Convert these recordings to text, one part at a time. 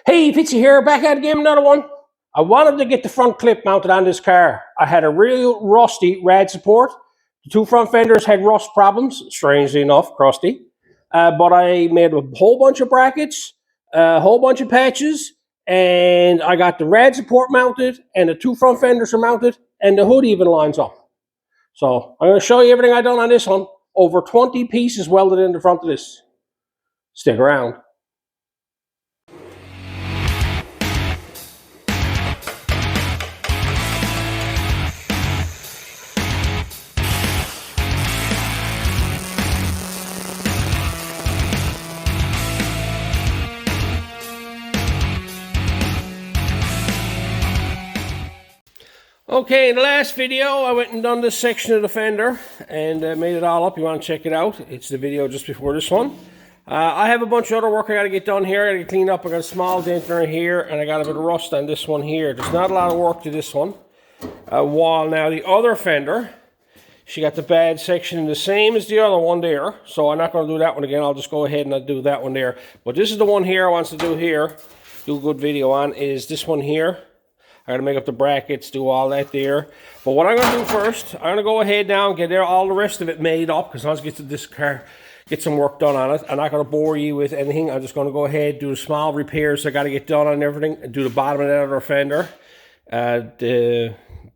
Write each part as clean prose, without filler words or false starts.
Hey, Pitsy here, back at it again, another one. I wanted to get the front clip mounted on this car. I had a real rusty rad support. The two front fenders had rust problems, strangely enough, Crusty. But I made a whole bunch of brackets, a whole bunch of patches, and I got the rad support mounted, and the two front fenders are mounted, and the hood even lines up. So I'm going to show you everything I've done on this one. Over 20 pieces welded in the front of this. Stick around. Okay, in the last video, I went and done this section of the fender and made it all up. You want to check it out? It's the video just before this one. I have a bunch of other work I got to get done here. I got to get cleaned up. I got a small dent right here, and I got a bit of rust on this one here. There's not a lot of work to this one. While now the other fender, she got the bad section the same as the other one there. So I'm not going to do that one again. I'll just go ahead and I'll do that one there. But this is the one here I want to do here. Do a good video on is this one here. I gotta make up the brackets, do all that there. But what I'm gonna do first, I'm gonna go ahead now and get all the rest of it made up, because once I get to this car, get some work done on it. I'm not gonna bore you with anything. I'm just gonna go ahead, do the small repairs I gotta get done on everything, and do the bottom of that other fender.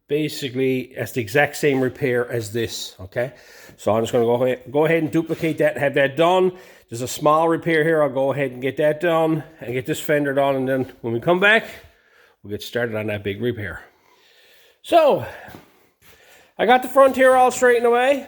Basically, that's the exact same repair as this, okay? So I'm just gonna go ahead and duplicate that, have that done. There's a small repair here. I'll go ahead and get that done, and get this fender done, and then when we come back, we'll get started on that big repair. So, I got the front here all straightened away.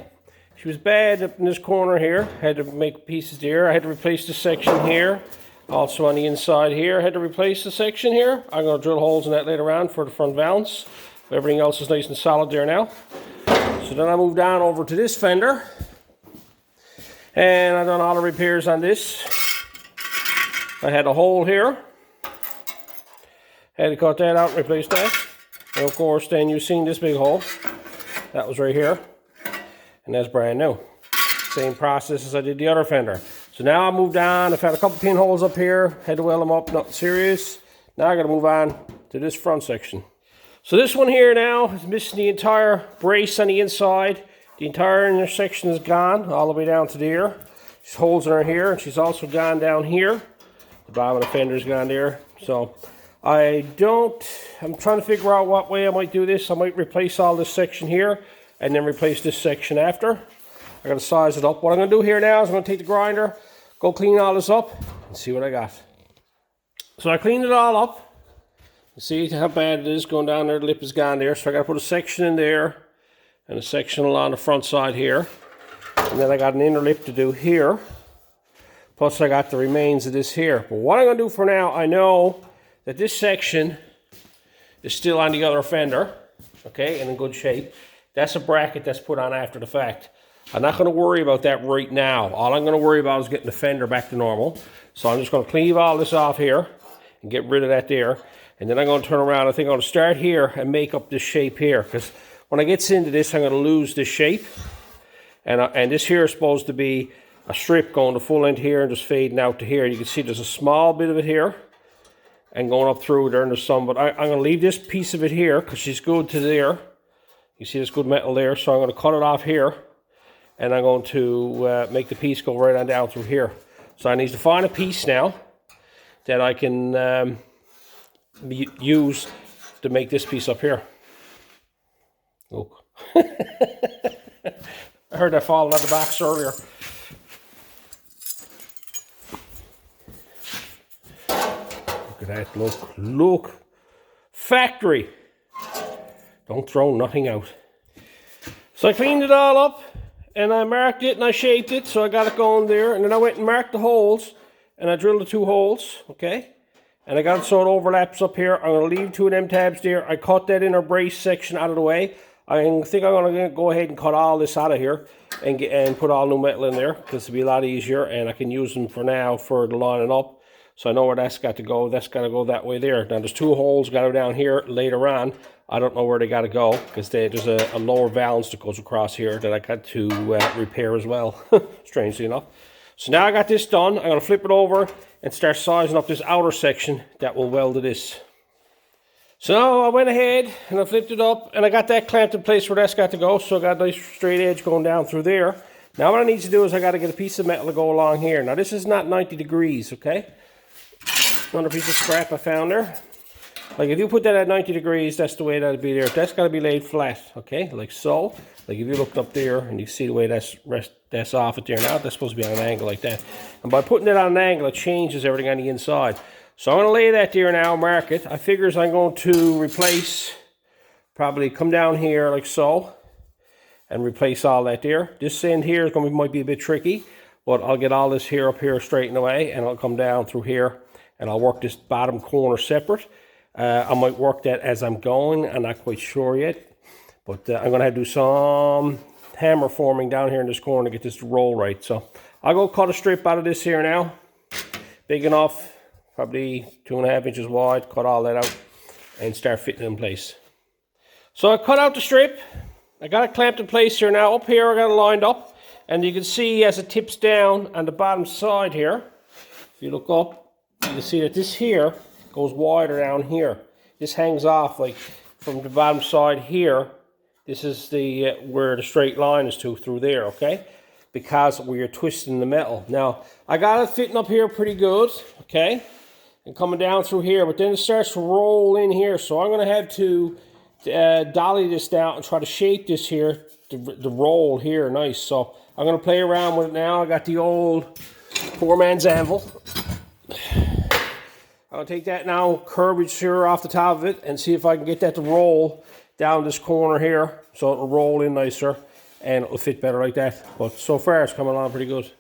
She was bad up in this corner here. Had to make pieces there. I had to replace the section here. Also on the inside here, I had to replace the section here. I'm going to drill holes in that later on for the front valance. Everything else is nice and solid there now. So then I moved on over to this fender. And I've done all the repairs on this. I had a hole here. Had to cut that out and replace that. And of course, then you've seen this big hole. That was right here. And that's brand new. Same process as I did the other fender. So now I moved on. I've had a couple pinholes up here. Had to weld them up, nothing serious. Now I got to move on to this front section. So this one here now is missing the entire brace on the inside. The entire intersection is gone, all the way down to there. There's holes in her here, and she's also gone down here. The bottom of the fender's gone there. So I'm trying to figure out what way I might do this. I might replace all this section here and then replace this section after. I gotta size it up. What I'm gonna do here now is I'm gonna take the grinder, go clean all this up and see what I got. So I cleaned it all up. You see how bad it is going down there, the lip is gone there. So I gotta put a section in there and a section along the front side here. And then I got an inner lip to do here. Plus I got the remains of this here. But what I'm gonna do for now, I know that this section is still on the other fender, okay, and in good shape. That's a bracket that's put on after the fact. I'm not going to worry about that right now. All I'm going to worry about is getting the fender back to normal. So I'm just going to cleave all this off here and get rid of that there. And then I'm going to turn around. I think I'm going to start here and make up this shape here, because when I get into this, I'm going to lose this shape. And this here is supposed to be a strip going to full length here and just fading out to here. You can see there's a small bit of it here and going up through there in the sun, but I'm going to leave this piece of it here because she's good to there. You see this good metal there, so I'm going to cut it off here, and I'm going to make the piece go right on down through here. So I need to find a piece now that I can use to make this piece up here. Look. I heard that falling out the box earlier. Look at that, look. Factory. Don't throw nothing out. So I cleaned it all up, and I marked it, and I shaped it, so I got it going there. And then I went and marked the holes, and I drilled the 2 holes, okay? And I got it so it overlaps up here. I'm going to leave 2 of them tabs there. I cut that inner brace section out of the way. I think I'm going to go ahead and cut all this out of here and put all new metal in there, because it'll be a lot easier, and I can use them for now for the lining up. So I know where that's got to go. That's got to go that way there. Now there's 2 holes got to go down here later on. I don't know where they got to go, because there's a lower valance that goes across here that I got to repair as well, strangely enough. So now I got this done, I'm going to flip it over and start sizing up this outer section that will weld to this. So now I went ahead and I flipped it up and I got that clamped in place where that's got to go. So I got a nice straight edge going down through there. Now what I need to do is I got to get a piece of metal to go along here. Now this is not 90 degrees, okay? Another piece of scrap I found there. Like if you put that at 90 degrees, that's the way that'll be there. That's got to be laid flat, okay? Like so. Like if you looked up there and you see the way that's off it there now, that's supposed to be on an angle like that. And by putting it on an angle, it changes everything on the inside. So I'm going to lay that there now, mark it. I figures I'm going to replace, probably come down here like so, and replace all that there. This end here is going to might be a bit tricky, but I'll get all this here up here straightened away, and I'll come down through here, and I'll work this bottom corner separate. I might work that as I'm going. I'm not quite sure yet, but I'm going to have to do some hammer forming down here in this corner to get this to roll right. So I'll go cut a strip out of this here now, big enough. Probably 2.5 inches wide, cut all that out and start fitting it in place. So I cut out the strip. I got it clamped in place here now. Up here I got it lined up, and you can see as it tips down on the bottom side here, if you look up, you can see that this here goes wider down here. This hangs off like from the bottom side here. This is the where the straight line is to through there, okay? Because we're twisting the metal. Now I got it fitting up here pretty good, okay? And coming down through here, but then it starts to roll in here. So I'm going to have to dolly this down and try to shape this here, the roll here nice. So I'm going to play around with it now. I got the old poor man's anvil. I'll take that now, curvature here off the top of it, and see if I can get that to roll down this corner here, so it'll roll in nicer, and it'll fit better like that. But so far it's coming along pretty good.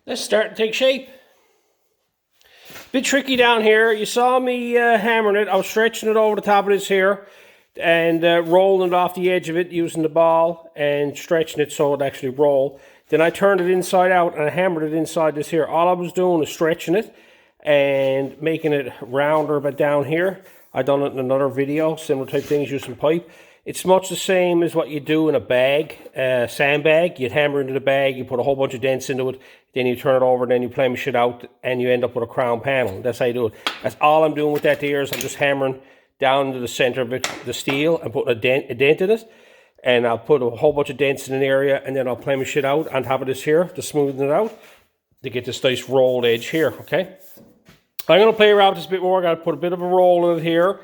Let's start to take shape. Bit tricky down here. You saw me hammering it. I was stretching it over the top of this here and rolling it off the edge of it using the ball and stretching it so it actually roll. Then I turned it inside out and I hammered it inside this here. All I was doing is stretching it and making it rounder but down here. I done it in another video, similar type things using pipe. It's much the same as what you do in a bag, sandbag. You'd hammer into the bag, you put a whole bunch of dents into it, then you turn it over, then you plamish it out, and you end up with a crown panel. That's how you do it. That's all I'm doing with that there is I'm just hammering down into the center of it, the steel, and putting a dent in it. And I'll put a whole bunch of dents in an area, and then I'll plamish it out on top of this here to smoothen it out to get this nice rolled edge here, okay? I'm going to play around with this a bit more. I'm going to put a bit of a roll in it here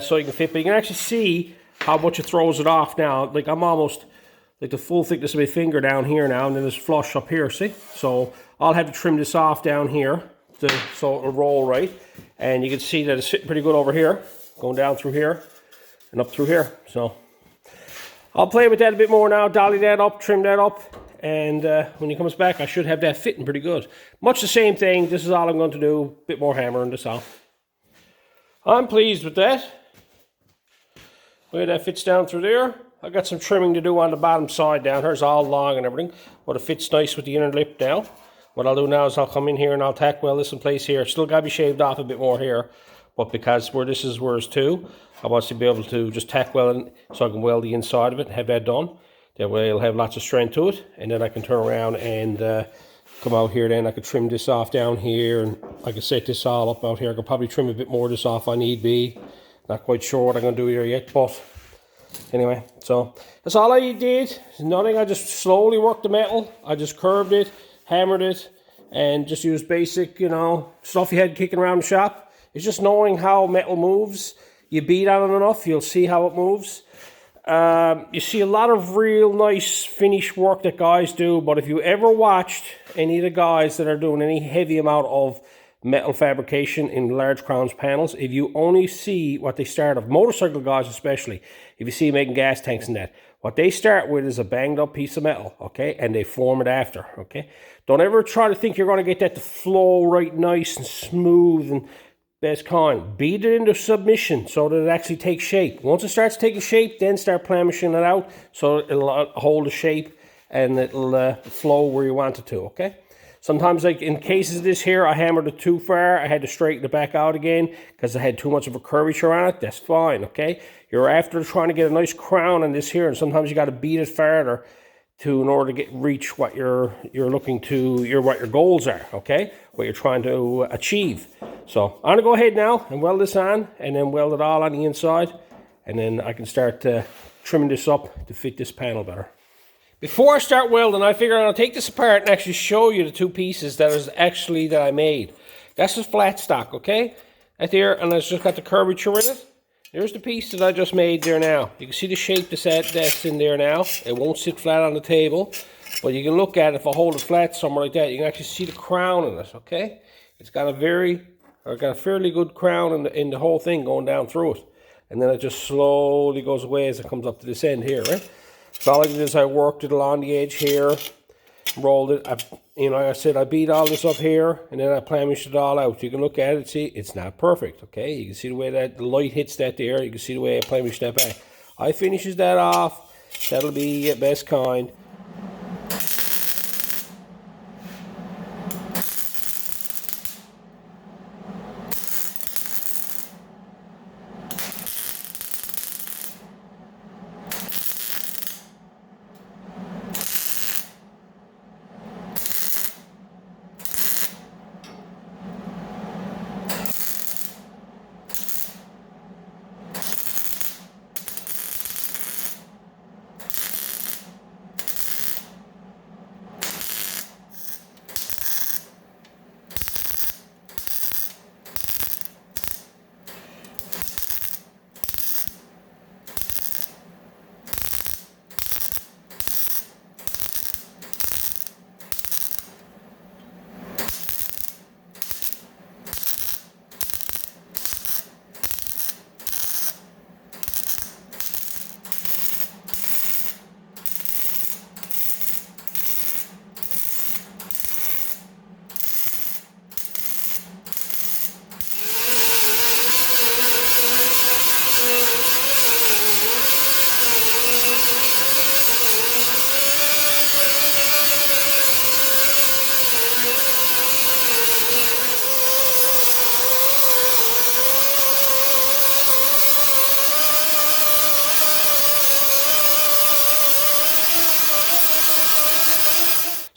so you can fit, but you can actually see how much it throws it off now. Like I'm almost like the full thickness of my finger down here now, and then it's flush up here, see? So I'll have to trim this off down here so it'll roll right. And you can see that it's sitting pretty good over here, going down through here and up through here. So I'll play with that a bit more now, dolly that up, trim that up, and when he comes back I should have that fitting pretty good. Much the same thing, this is all I'm going to do, a bit more hammering this off. I'm pleased with that. The way that fits down through there. I got some trimming to do on the bottom side down here. It's all long and everything, but it fits nice with the inner lip now. What I'll do now is I'll come in here and I'll tack weld this in place here. Still got to be shaved off a bit more here, but because where this is where it's to, I want to be able to just tack weld it so I can weld the inside of it and have that done. That way it'll have lots of strength to it, and then I can turn around and come out here. Then I could trim this off down here, and I can set this all up out here. I could probably trim a bit more of this off if I need be. Not quite sure what I'm going to do here yet, but anyway, so that's all I did. Nothing. I just slowly worked the metal. I just curved it, hammered it, and just used basic, you know, stuff you had kicking around the shop. It's just knowing how metal moves. You beat on it enough, you'll see how it moves. You see a lot of real nice finish work that guys do, but if you ever watched any of the guys that are doing any heavy amount of metal fabrication in large crowns panels, if you only see what they start of, motorcycle guys especially, if you see making gas tanks and that, what they start with is a banged up piece of metal, okay, and they form it after, okay. Don't ever try to think you're going to get that to flow right nice and smooth and best kind. Beat it into submission so that it actually takes shape. Once it starts taking shape, then start plamishing it out so it'll hold the shape and it'll flow where you want it to, okay. Sometimes, like in cases of this here, I hammered it too far. I had to straighten it back out again because I had too much of a curvature on it. That's fine, okay? You're after trying to get a nice crown on this here, and sometimes you got to beat it farther in order to reach what you're looking to, what your goals are, okay? What you're trying to achieve. So I'm gonna go ahead now and weld this on, and then weld it all on the inside, and then I can start trimming this up to fit this panel better. Before I start welding, I figure I'll take this apart and actually show you the two pieces that I made. That's just flat stock, okay? Right there, and it's just got the curvature in it. There's the piece that I just made there now. You can see the shape that's in there now. It won't sit flat on the table, but you can look at it. If I hold it flat somewhere like that, you can actually see the crown in it, okay? It's got a fairly good crown in the whole thing going down through it. And then it just slowly goes away as it comes up to this end here, right? So all I did is I worked it along the edge here, rolled it. Like I said, I beat all this up here, and then I plamished it all out. You can look at it, see, it's not perfect, okay? You can see the way that the light hits that there. You can see the way I plamished that back. I finishes that off. That'll be best kind.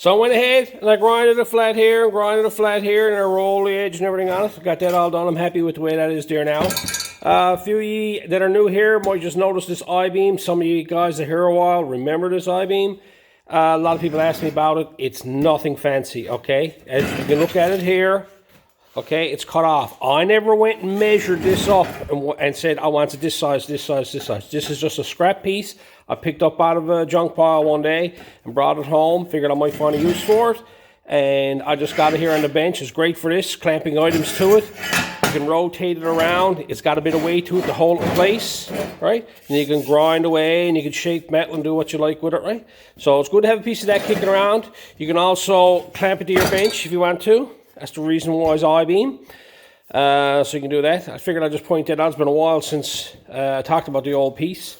So I went ahead and I grinded a flat here and grinded a flat here, and I rolled the edge and everything on it. Got that all done. I'm happy with the way that is there now. A few of you that are new here might just notice this I-beam. Some of you guys that are here a while remember this I-beam. A lot of people ask me about it. It's nothing fancy, okay? As you can look at it here, okay, it's cut off. I never went and measured this up and said I want it this size, this size, this size. This is just a scrap piece I picked up out of a junk pile one day and brought it home. Figured I might find a use for it. And I just got it here on the bench. It's great for this, clamping items to it. You can rotate it around. It's got a bit of weight to it to hold it in place, right? And you can grind away and you can shape metal and do what you like with it, right? So it's good to have a piece of that kicking around. You can also clamp it to your bench if you want to. That's the reason why it's I-beam. So you can do that. I figured I'd just point that out. It's been a while since I talked about the old piece.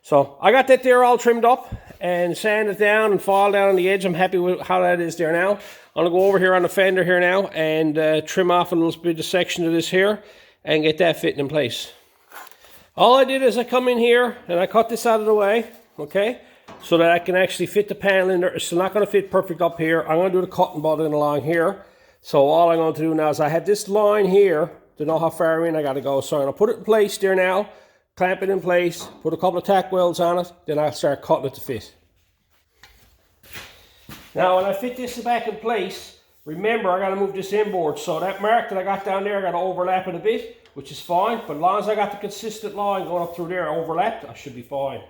So I got that there all trimmed up and sanded down and filed down on the edge. I'm happy with how that is there now. I'm going to go over here on the fender here now and trim off a little bit of section of this here and get that fitting in place. All I did is I come in here and I cut this out of the way, okay, so that I can actually fit the panel in there. It's not going to fit perfect up here. I'm going to do the cutting button along here. So all I'm going to do now is I have this line here to know how far in I got to go. So I'm going to put it in place there now, clamp it in place, put a couple of tack welds on it, then I'll start cutting it to fit. Now when I fit this back in place, remember I got to move this inboard. So that mark that I got down there, I got to overlap it a bit, which is fine. But as long as I got the consistent line going up through there overlapped, I should be fine.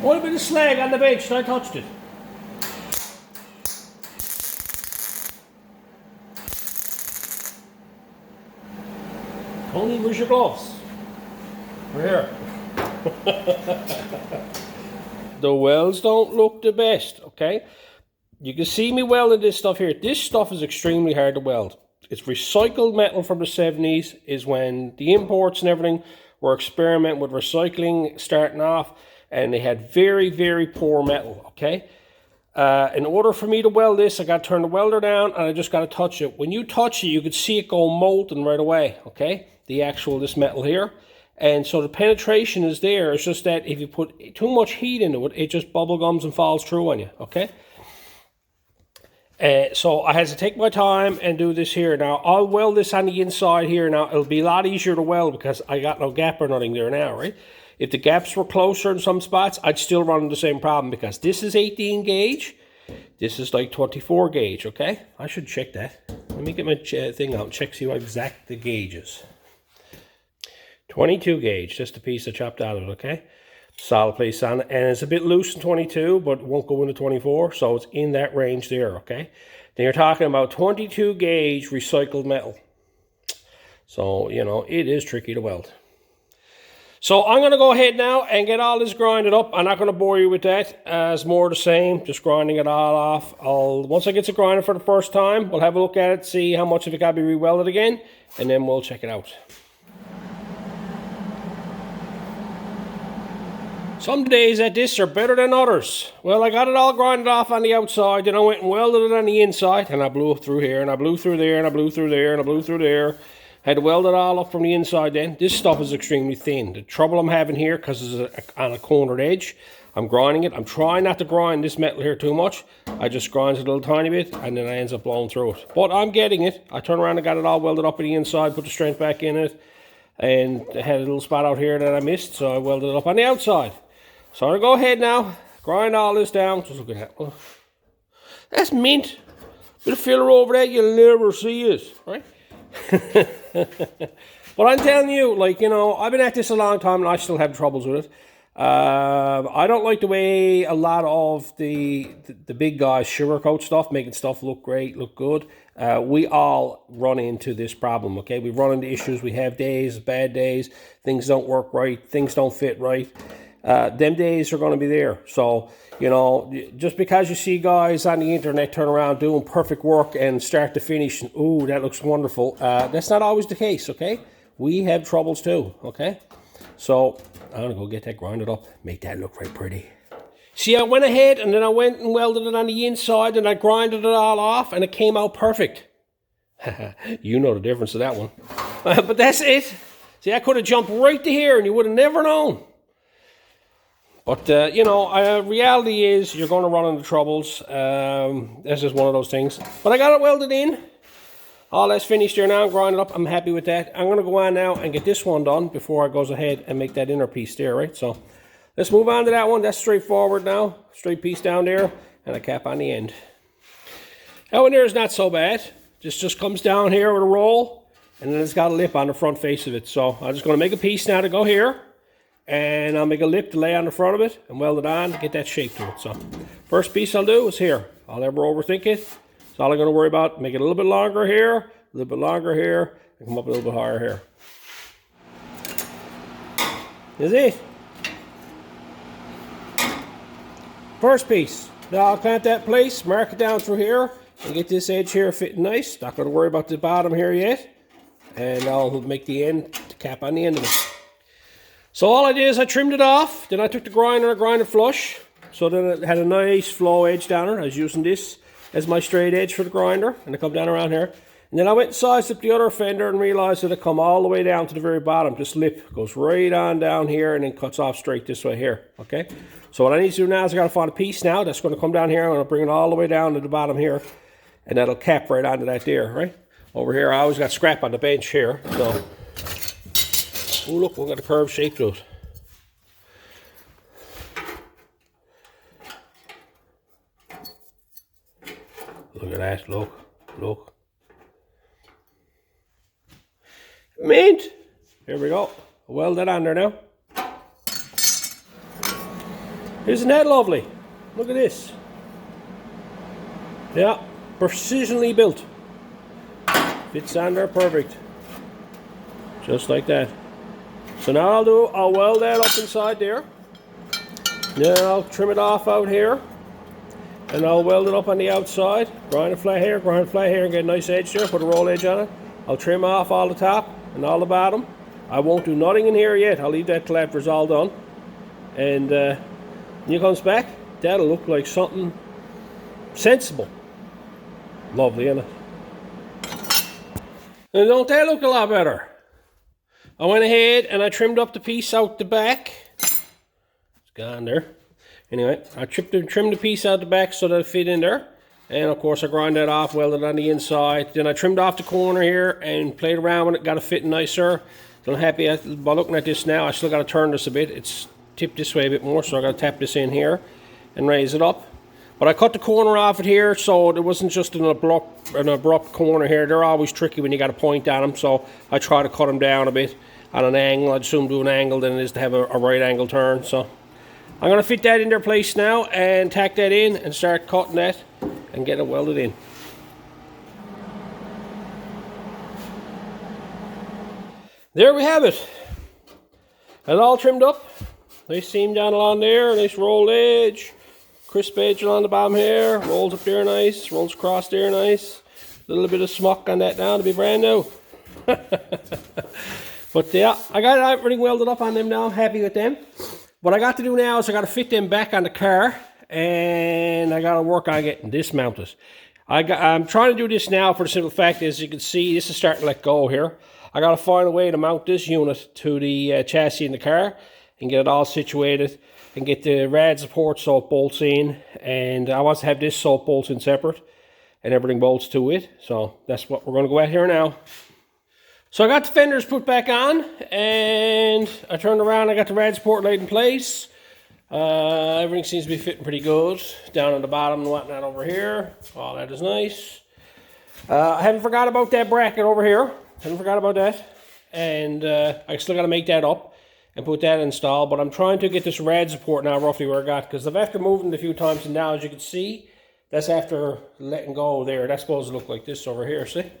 What a bit of slag on the bench and I touched it. Tony, where's your gloves? We're here. The welds don't look the best, okay? You can see me welding this stuff here. This stuff is extremely hard to weld. It's recycled metal from the 70s, is when the imports and everything were experimenting with recycling starting off, and they had very, very poor metal, okay? In order for me to weld this, I got to turn the welder down and I just got to touch it. When you touch it, you could see it go molten right away, okay? This metal here. And so the penetration is there. It's just that if you put too much heat into it, it just bubble gums and falls through on you, okay? So I had to take my time and do this here. Now, I'll weld this on the inside here. Now, it'll be a lot easier to weld because I got no gap or nothing there now, right? If the gaps were closer in some spots, I'd still run into the same problem because this is 18 gauge. This is like 24 gauge, okay? I should check that. Let me get my thing out and check, see what exact the gauge is. 22 gauge, just a piece I chopped out of it, okay? Solid place on it, and it's a bit loose in 22, but it won't go into 24, so it's in that range there, okay? Then you're talking about 22 gauge recycled metal. So, you know, it is tricky to weld. So I'm going to go ahead now and get all this grinded up. I'm not going to bore you with that. It's more the same, just grinding it all off. Once I get it grinded for the first time, we'll have a look at it, see how much of it got to be re-welded again, and then we'll check it out. Some days at this are better than others. Well, I got it all grinded off on the outside, then I went and welded it on the inside, and I blew through here, and I blew through there, and I blew through there, and I blew through there. Had to weld it all up from the inside then. This stuff is extremely thin. The trouble I'm having here, because it's on a cornered edge, I'm grinding it. I'm trying not to grind this metal here too much. I just grind it a little tiny bit, and then I ends up blowing through it. But I'm getting it. I turned around and got it all welded up on the inside, put the strength back in it, and I had a little spot out here that I missed, so I welded it up on the outside. So I'm going to go ahead now, grind all this down. Just look at that. Oh, that's mint. Bit of filler over that, you'll never see it, right? But I'm telling you, like, you know, I've been at this a long time and I still have troubles with it. I don't like the way a lot of the big guys sugarcoat stuff, making stuff look great, look good. We all run into this problem, okay? We run into issues. We have days, bad days. Things don't work right. Things don't fit right. Them days are going to be there. So, you know, just because you see guys on the internet turn around doing perfect work and start to finish, and, ooh, that looks wonderful. That's not always the case, okay? We have troubles too, okay? So, I'm going to go get that grinded up, make that look right pretty. See, I went ahead and then I went and welded it on the inside and I grinded it all off and it came out perfect. You know the difference of that one. But that's it. See, I could have jumped right to here and you would have never known. But, you know, reality is you're going to run into troubles. That's just one of those things. But I got it welded in. All that's finished here now. Grind it up. I'm happy with that. I'm going to go on now and get this one done before I goes ahead and make that inner piece there, right? So let's move on to that one. That's straightforward now. Straight piece down there and a cap on the end. That one there is not so bad. This just comes down here with a roll and then it's got a lip on the front face of it. So I'm just going to make a piece now to go here. And I'll make a lip to lay on the front of it and weld it on to get that shape to it. So first piece I'll do is here. I'll never overthink it. That's all I'm going to worry about. Make it a little bit longer here, a little bit longer here, and come up a little bit higher here. Is it? First piece. Now I'll clamp that place, mark it down through here, and get this edge here fitting nice. Not going to worry about the bottom here yet. And I'll make the end, the cap on the end of it. So all I did is I trimmed it off, then I took the grinder and I grinded flush, so then it had a nice flow edge down there. I was using this as my straight edge for the grinder, and I come down around here. And then I went and sized up the other fender and realized that it come all the way down to the very bottom. This lip goes right on down here and then cuts off straight this way here, okay? So what I need to do now is I got to find a piece now that's going to come down here. I'm going to bring it all the way down to the bottom here, and that'll cap right onto that there, right? Over here, I always got scrap on the bench here, so... Oh, look, we've got a curved shape to it. Look at that, look. Mint! Here we go. Weld that on there now. Isn't that lovely? Look at this. Yeah, precisionally built. Fits on there perfect. Just like that. So now I'll weld that up inside there. Then I'll trim it off out here. And I'll weld it up on the outside. Grind it flat here, and get a nice edge there. Put a roll edge on it. I'll trim off all the top and all the bottom. I won't do nothing in here yet. I'll leave that till after it's all done. And when it comes back, that'll look like something sensible. Lovely, isn't it? And don't that look a lot better? I went ahead and I trimmed up the piece out the back. It's gone there. Anyway, I trimmed the piece out the back so that it fit in there. And of course I grind that off, welded it on the inside. Then I trimmed off the corner here and played around with it, got it fitting nicer. I'm happy by looking at this now. I still got to turn this a bit. It's tipped this way a bit more, so I got to tap this in here and raise it up. But I cut the corner off it here, so it wasn't just an abrupt corner here. They're always tricky when you got a point on them, so I try to cut them down a bit on an angle. I'd assume do an angle than it is to have a right angle turn. So I'm going to fit that in their place now and tack that in and start cutting that and get it welded in. There we have it. It's all trimmed up. Nice seam down along there, nice rolled edge. Crisp edge along the bottom here, rolls up there nice, rolls across there nice. A little bit of smuck on that now to be brand new. But yeah, I got everything welded up on them now. I'm happy with them. What I got to do now is I got to fit them back on the car, and I got to work on getting this mounted. I'm trying to do this now for the simple fact, as you can see, this is starting to let go here. I got to find a way to mount this unit to the chassis in the car and get it all situated and get the rad support so it bolts in. And I want to have this so it bolts in separate and everything bolts to it. So that's what we're going to go at here now. So I got the fenders put back on and I turned around. I got the rad support laid in place. Everything seems to be fitting pretty good. Down on the bottom and whatnot over here. All that is nice. I haven't forgot about that bracket over here. Haven't forgot about that. And I still got to make that up and put that installed. But I'm trying to get this rad support now roughly where I got. Because I've after moving it a few times, and now as you can see, that's after letting go there. That's supposed to look like this over here, see?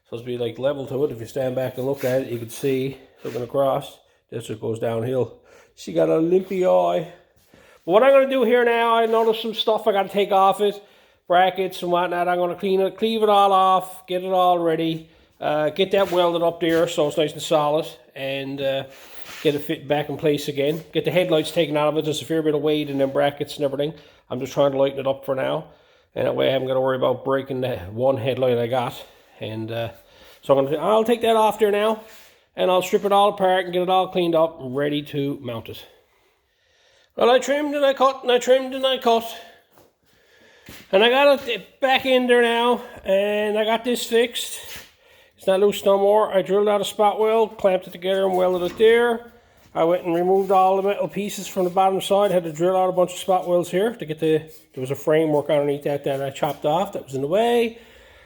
Supposed to be like level to it. If you stand back and look at it, you can see, looking across, this just goes downhill. She got a limpy eye. But what I'm going to do here now, I noticed some stuff I got to take off it. Brackets and whatnot. I'm going to cleave it all off, get it all ready. Get that welded up there so it's nice and solid, and get it fit back in place again. Get the headlights taken out of it. There's a fair bit of weight in them brackets and everything. I'm just trying to lighten it up for now, and that way I haven't got to worry about breaking the one headlight I got. And so I'll take that off there now, and I'll strip it all apart and get it all cleaned up, ready to mount it. Well, I trimmed and I cut and I trimmed and I cut. And I got it back in there now, and I got this fixed. It's not loose no more. I drilled out a spot weld, clamped it together and welded it there. I went and removed all the metal pieces from the bottom side. Had to drill out a bunch of spot welds here to get there was a framework underneath that I chopped off that was in the way.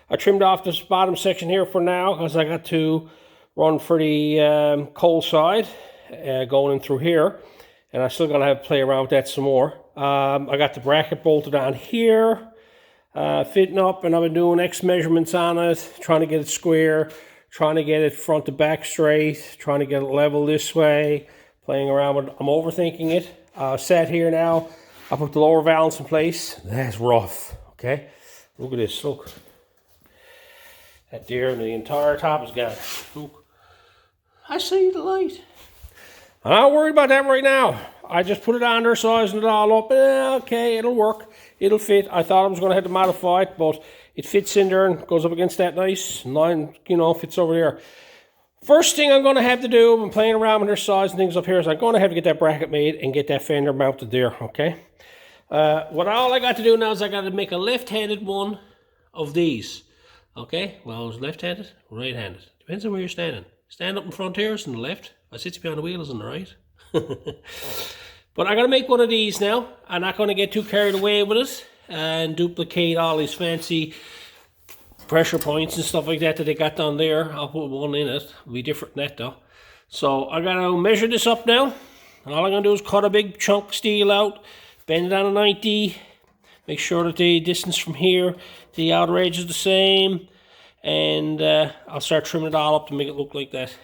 I trimmed off this bottom section here for now because I got to run for the coal side going in through here. And I still got to have to play around with that some more. I got the bracket bolted on here. Fitting up, and I've been doing X measurements on it, trying to get it square, trying to get it front to back straight, trying to get it level this way, playing around with it. I'm overthinking it. Sat here now, I put the lower valance in place. That's rough, okay? Look at this, look. That there, and the entire top is gone. Look. I see the light. I'm not worried about that right now. I just put it on there, sizing it all up. Okay, it'll work. It'll fit. I thought I was going to have to modify it, but it fits in there and goes up against that nice line, you know, fits over there. First thing I'm going to have to do, I've been playing around with their size and things up here, is I'm going to have to get that bracket made and get that fender mounted there, okay? All I got to do now is I got to make a left-handed one of these, okay? Well, it's left-handed, right-handed. Depends on where you're standing. Stand up in front here is on the left. I sit behind the wheel is on the right. But I'm going to make one of these now. I'm not going to get too carried away with it and duplicate all these fancy pressure points and stuff like that they got down there. I'll put one in it. It'll be different than that though. So I got to measure this up now And all I'm going to do is cut a big chunk of steel out, bend it on a 90, make sure that the distance from here to the outer edge is the same, and I'll start trimming it all up to make it look like that.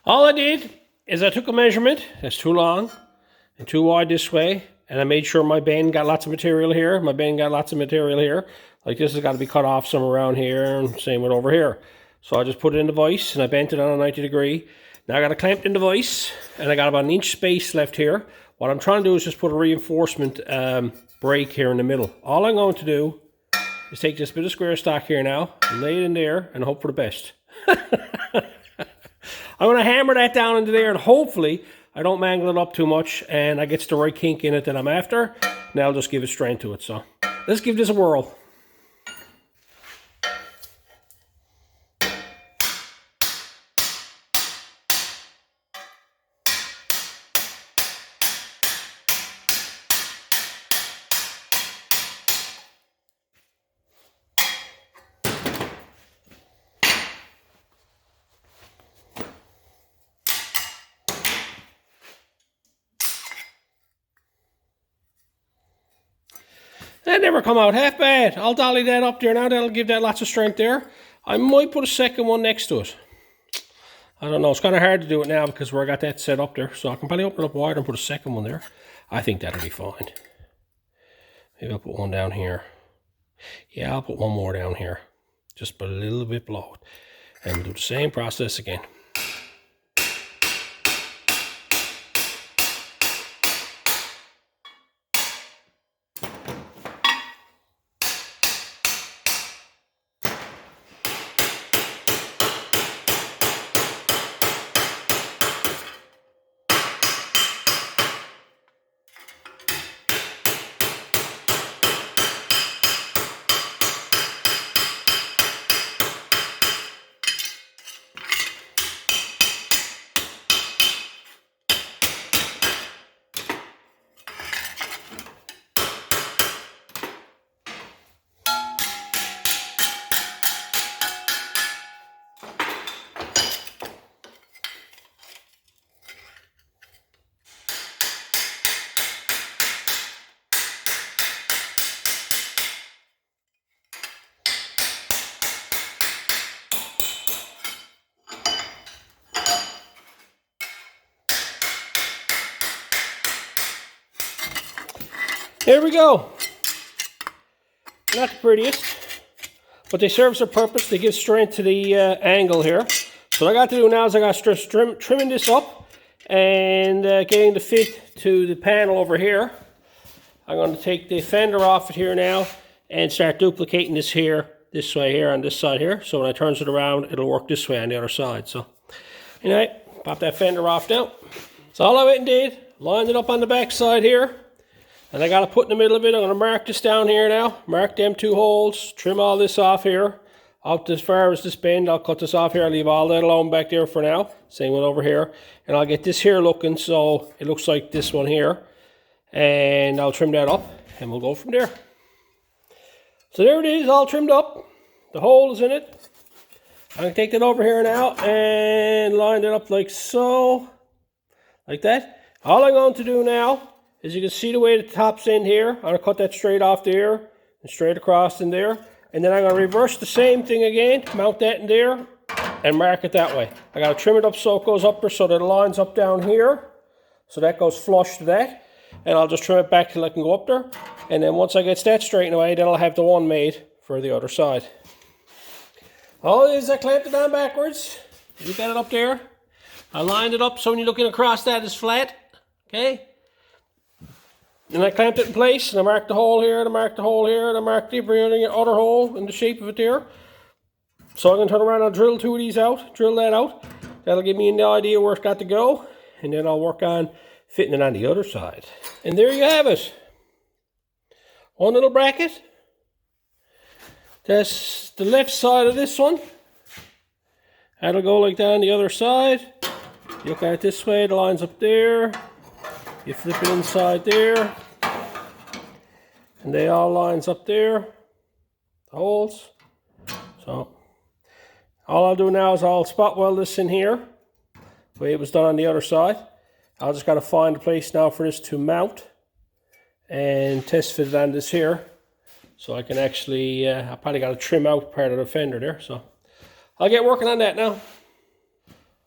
All I did is I took a measurement that's too long and too wide this way, and I made sure my bend got lots of material here, my bend got lots of material here. Like this has got to be cut off somewhere around here, and same with over here. So I just put it in the vise, and I bent it on a 90 degree. Now I got it clamped in the vise, and I got about an inch space left here. What I'm trying to do is just put a reinforcement break here in the middle. All I'm going to do is take this bit of square stock here now, and lay it in there, and hope for the best. I'm going to hammer that down into there, and hopefully I don't mangle it up too much, and I get the right kink in it that I'm after. Now I'll just give a strength to it. So let's give this a whirl. That never come out half bad. I'll dolly that up there now. That'll give that lots of strength there. I might put a second one next to it. I don't know. It's kind of hard to do it now because where I got that set up there. So I can probably open it up wider and put a second one there. I think that'll be fine. Maybe I'll put one down here. Yeah, I'll put one more down here. Just put a little bit below it. And we'll do the same process again. Here we go. Not the prettiest, but they serve their purpose. They give strength to the angle here. So what I got to do now is I got to start trimming this up and getting the fit to the panel over here. I'm going to take the fender off it here now and start duplicating this here, this way here on this side here. So when I turn it around, it'll work this way on the other side. So anyway, pop that fender off now. So all I went and did, lined it up on the back side here. And I got to put in the middle of it. I'm going to mark this down here now. Mark them two holes. Trim all this off here. Up as far as this bend, I'll cut this off here. I'll leave all that alone back there for now. Same one over here. And I'll get this here looking so it looks like this one here. And I'll trim that up. And we'll go from there. So there it is, all trimmed up. The hole is in it. I'm going to take that over here now and line it up like so. Like that. All I'm going to do now, as you can see the way the top's in here, I'm going to cut that straight off there and straight across in there. And then I'm going to reverse the same thing again, mount that in there and mark it that way. I got to trim it up so it goes up there so that it lines up down here. So that goes flush to that. And I'll just trim it back till I can go up there. And then once I get that straightened away, then I'll have the one made for the other side. All it is, I clamped it down backwards. You got it up there. I lined it up so when you're looking across that it's flat. Okay. And I clamped it in place, and I marked the hole here, and I marked the hole here, and I marked the other hole in the shape of it there. So I'm going to turn around and drill two of these out, drill that out. That'll give me an idea where it's got to go, and then I'll work on fitting it on the other side. And there you have it. One little bracket. That's the left side of this one. That'll go like that on the other side. You look at it this way, the line's up there. You flip it inside there, and they all lines up there, the holes. So all I'll do now is I'll spot weld this in here, the way it was done on the other side. I just got to find a place now for this to mount and test fit it on this here. So I can actually, I probably got to trim out part of the fender there. So I'll get working on that now.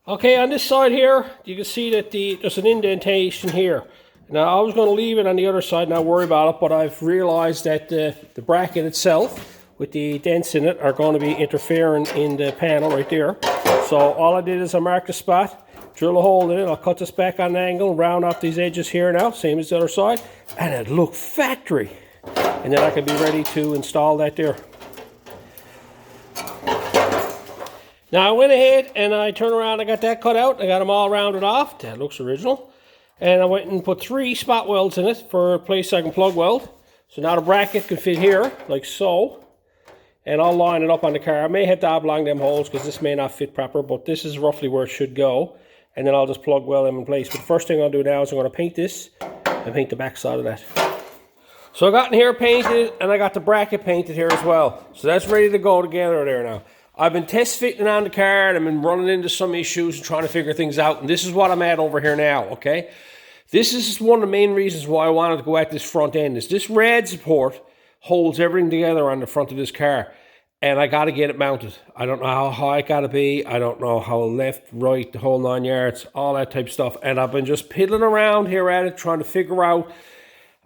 Okay, on this side here, you can see that there's an indentation here. Now I was going to leave it on the other side, not worry about it, but I've realized that the bracket itself with the dents in it are going to be interfering in the panel right there. So all I did is I marked a spot, drill a hole in it, I'll cut this back on an angle, round off these edges here now, same as the other side, and it looked factory. And then I can be ready to install that there. Now I went ahead and I turned around, I got that cut out, I got them all rounded off, that looks original. And I went and put 3 spot welds in it for a place I can plug weld. So now the bracket can fit here, like so. And I'll line it up on the car. I may have to oblong them holes because this may not fit proper, but this is roughly where it should go. And then I'll just plug weld them in place. But the first thing I'll do now is I'm going to paint this and paint the back side of that. So I got in here painted and I got the bracket painted here as well. So that's ready to go together there now. I've been test fitting on the car and I've been running into some issues and trying to figure things out. And this is what I'm at over here now, okay? This is one of the main reasons why I wanted to go at this front end. Is this rad support holds everything together on the front of this car. And I got to get it mounted. I don't know how high it got to be. I don't know how left, right, the whole 9 yards, all that type of stuff. And I've been just piddling around here at it, trying to figure out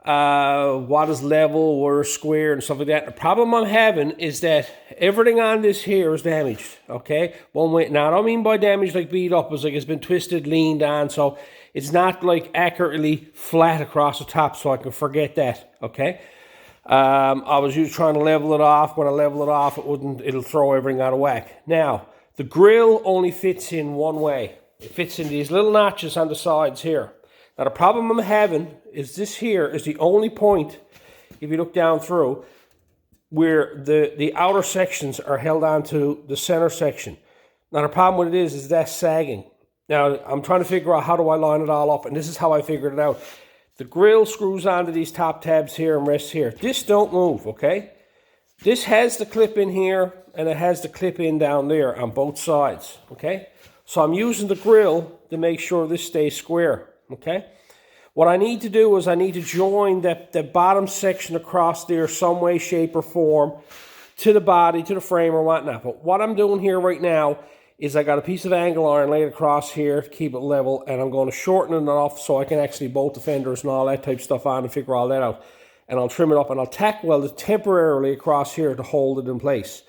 what is level or square and stuff like that. The problem I'm having is that everything on this here is damaged, okay? One way. Now, I don't mean by damage like beat up. It's like it's been twisted, leaned on, so it's not like accurately flat across the top, so I can forget that, okay? I was just trying to level it off. When I level it off, it'll throw everything out of whack. Now, the grill only fits in one way. It fits in these little notches on the sides here. Now, the problem I'm having is this here is the only point, if you look down through, where the outer sections are held onto the center section. Now, the problem with it is that's sagging. Now, I'm trying to figure out how do I line it all up, and this is how I figured it out. The grill screws onto these top tabs here and rests here. This don't move, okay? This has the clip in here, and it has the clip in down there on both sides, okay? So I'm using the grill to make sure this stays square. Okay, what I need to do is I need to join the bottom section across there some way, shape, or form to the body, to the frame, or whatnot. But what I'm doing here right now is I got a piece of angle iron laid across here to keep it level, and I'm going to shorten it off so I can actually bolt the fenders and all that type of stuff on and figure all that out. And I'll trim it up and I'll tack weld it temporarily across here to hold it in place.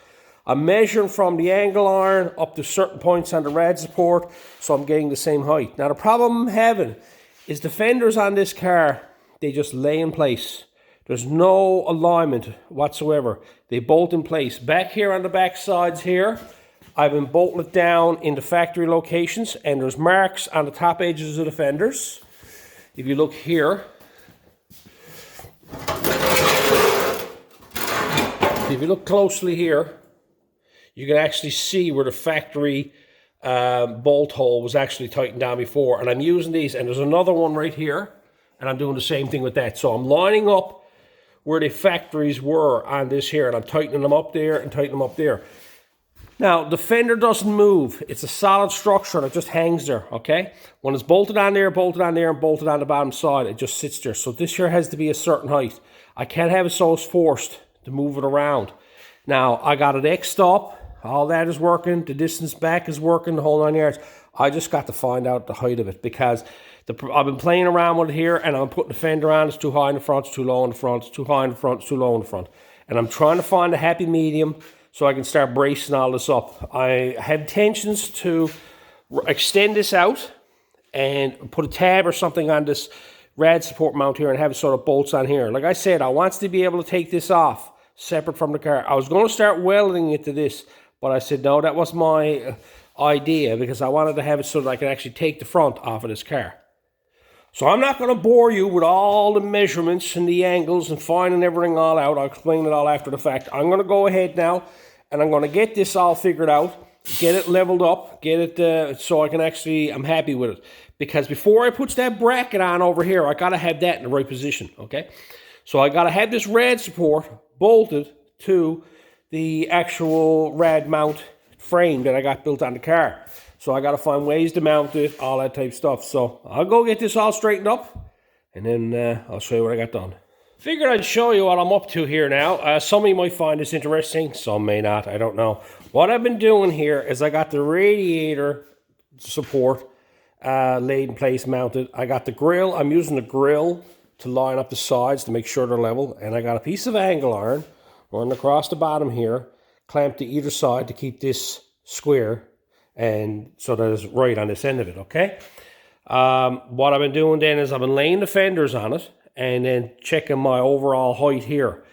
I'm measuring from the angle iron up to certain points on the rad support, so I'm getting the same height. Now the problem I'm having is the fenders on this car, they just lay in place. There's no alignment whatsoever. They bolt in place. Back here on the back sides here, I've been bolting it down in the factory locations, and there's marks on the top edges of the fenders. If you look here, if you look closely here, you can actually see where the factory bolt hole was actually tightened down before. And I'm using these, and there's another one right here, and I'm doing the same thing with that. So I'm lining up where the factories were on this here, and I'm tightening them up there and tightening them up there. Now, the fender doesn't move. It's a solid structure, and it just hangs there, okay? When it's bolted on there, and bolted on the bottom side, it just sits there. So this here has to be a certain height. I can't have it so it's forced to move it around. Now, I got it X'd up. All that is working. The distance back is working, the whole 9 yards. I just got to find out the height of it because I've been playing around with it here, and I'm putting the fender on. It's too high in the front, it's too low in the front, it's too high in the front, it's too low in the front. And I'm trying to find a happy medium so I can start bracing all this up. I had intentions to extend this out and put a tab or something on this rad support mount here and have it sort of bolts on here. Like I said, I want to be able to take this off separate from the car. I was going to start welding it to this, but I said, no, that was my idea because I wanted to have it so that I could actually take the front off of this car. So I'm not going to bore you with all the measurements and the angles and finding everything all out. I'll explain it all after the fact. I'm going to go ahead now and I'm going to get this all figured out, get it leveled up, get it so I can actually, I'm happy with it. Because before I put that bracket on over here, I got to have that in the right position, okay? So I got to have this rad support bolted to the actual rad mount frame that I got built on the car. So I got to find ways to mount it, all that type of stuff. So I'll go get this all straightened up, and then I'll show you what I got done. Figured I'd show you what I'm up to here now. Some of you might find this interesting, some may not, I don't know. What I've been doing here is I got the radiator support laid in place, mounted. I got the grill. I'm using the grill to line up the sides to make sure they're level. And I got a piece of angle iron running across the bottom here, clamped to either side to keep this square, and so that it's right on this end of it, okay? What I've been doing then is I've been laying the fenders on it and then checking my overall height here.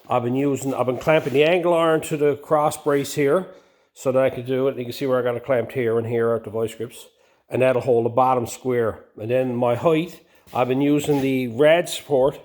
I've been clamping the angle iron to the cross brace here so that I can do it. You can see where I got it clamped here and here at the vice grips, and that'll hold the bottom square. And then my height, I've been using the rad support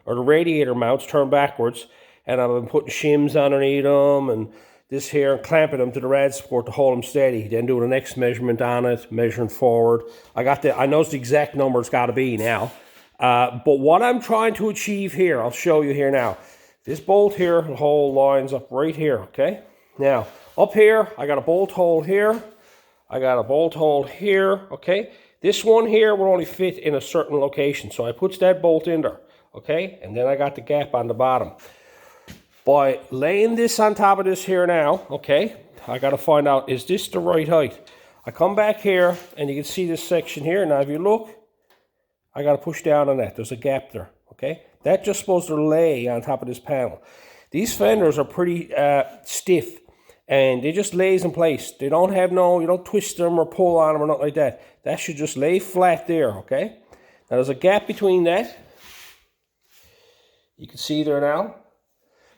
or the radiator mounts turned backwards, and I've been putting shims underneath them and this here, and clamping them to the rad support to hold them steady. Then doing the next measurement on it, measuring forward. I know the exact number it's got to be now. But what I'm trying to achieve here, I'll show you here now. This bolt here, the hole lines up right here, okay? Now, up here, I got a bolt hole here. I got a bolt hole here, okay? This one here will only fit in a certain location, so I put that bolt in there, okay? And then I got the gap on the bottom. By laying this on top of this here now, okay, I got to find out, is this the right height? I come back here, and you can see this section here. Now, if you look, I got to push down on that. There's a gap there, okay? That's just supposed to lay on top of this panel. These fenders are pretty stiff, and they just lays in place. They don't have you don't twist them or pull on them or nothing like that. That should just lay flat there, okay? Now, there's a gap between that. You can see there now,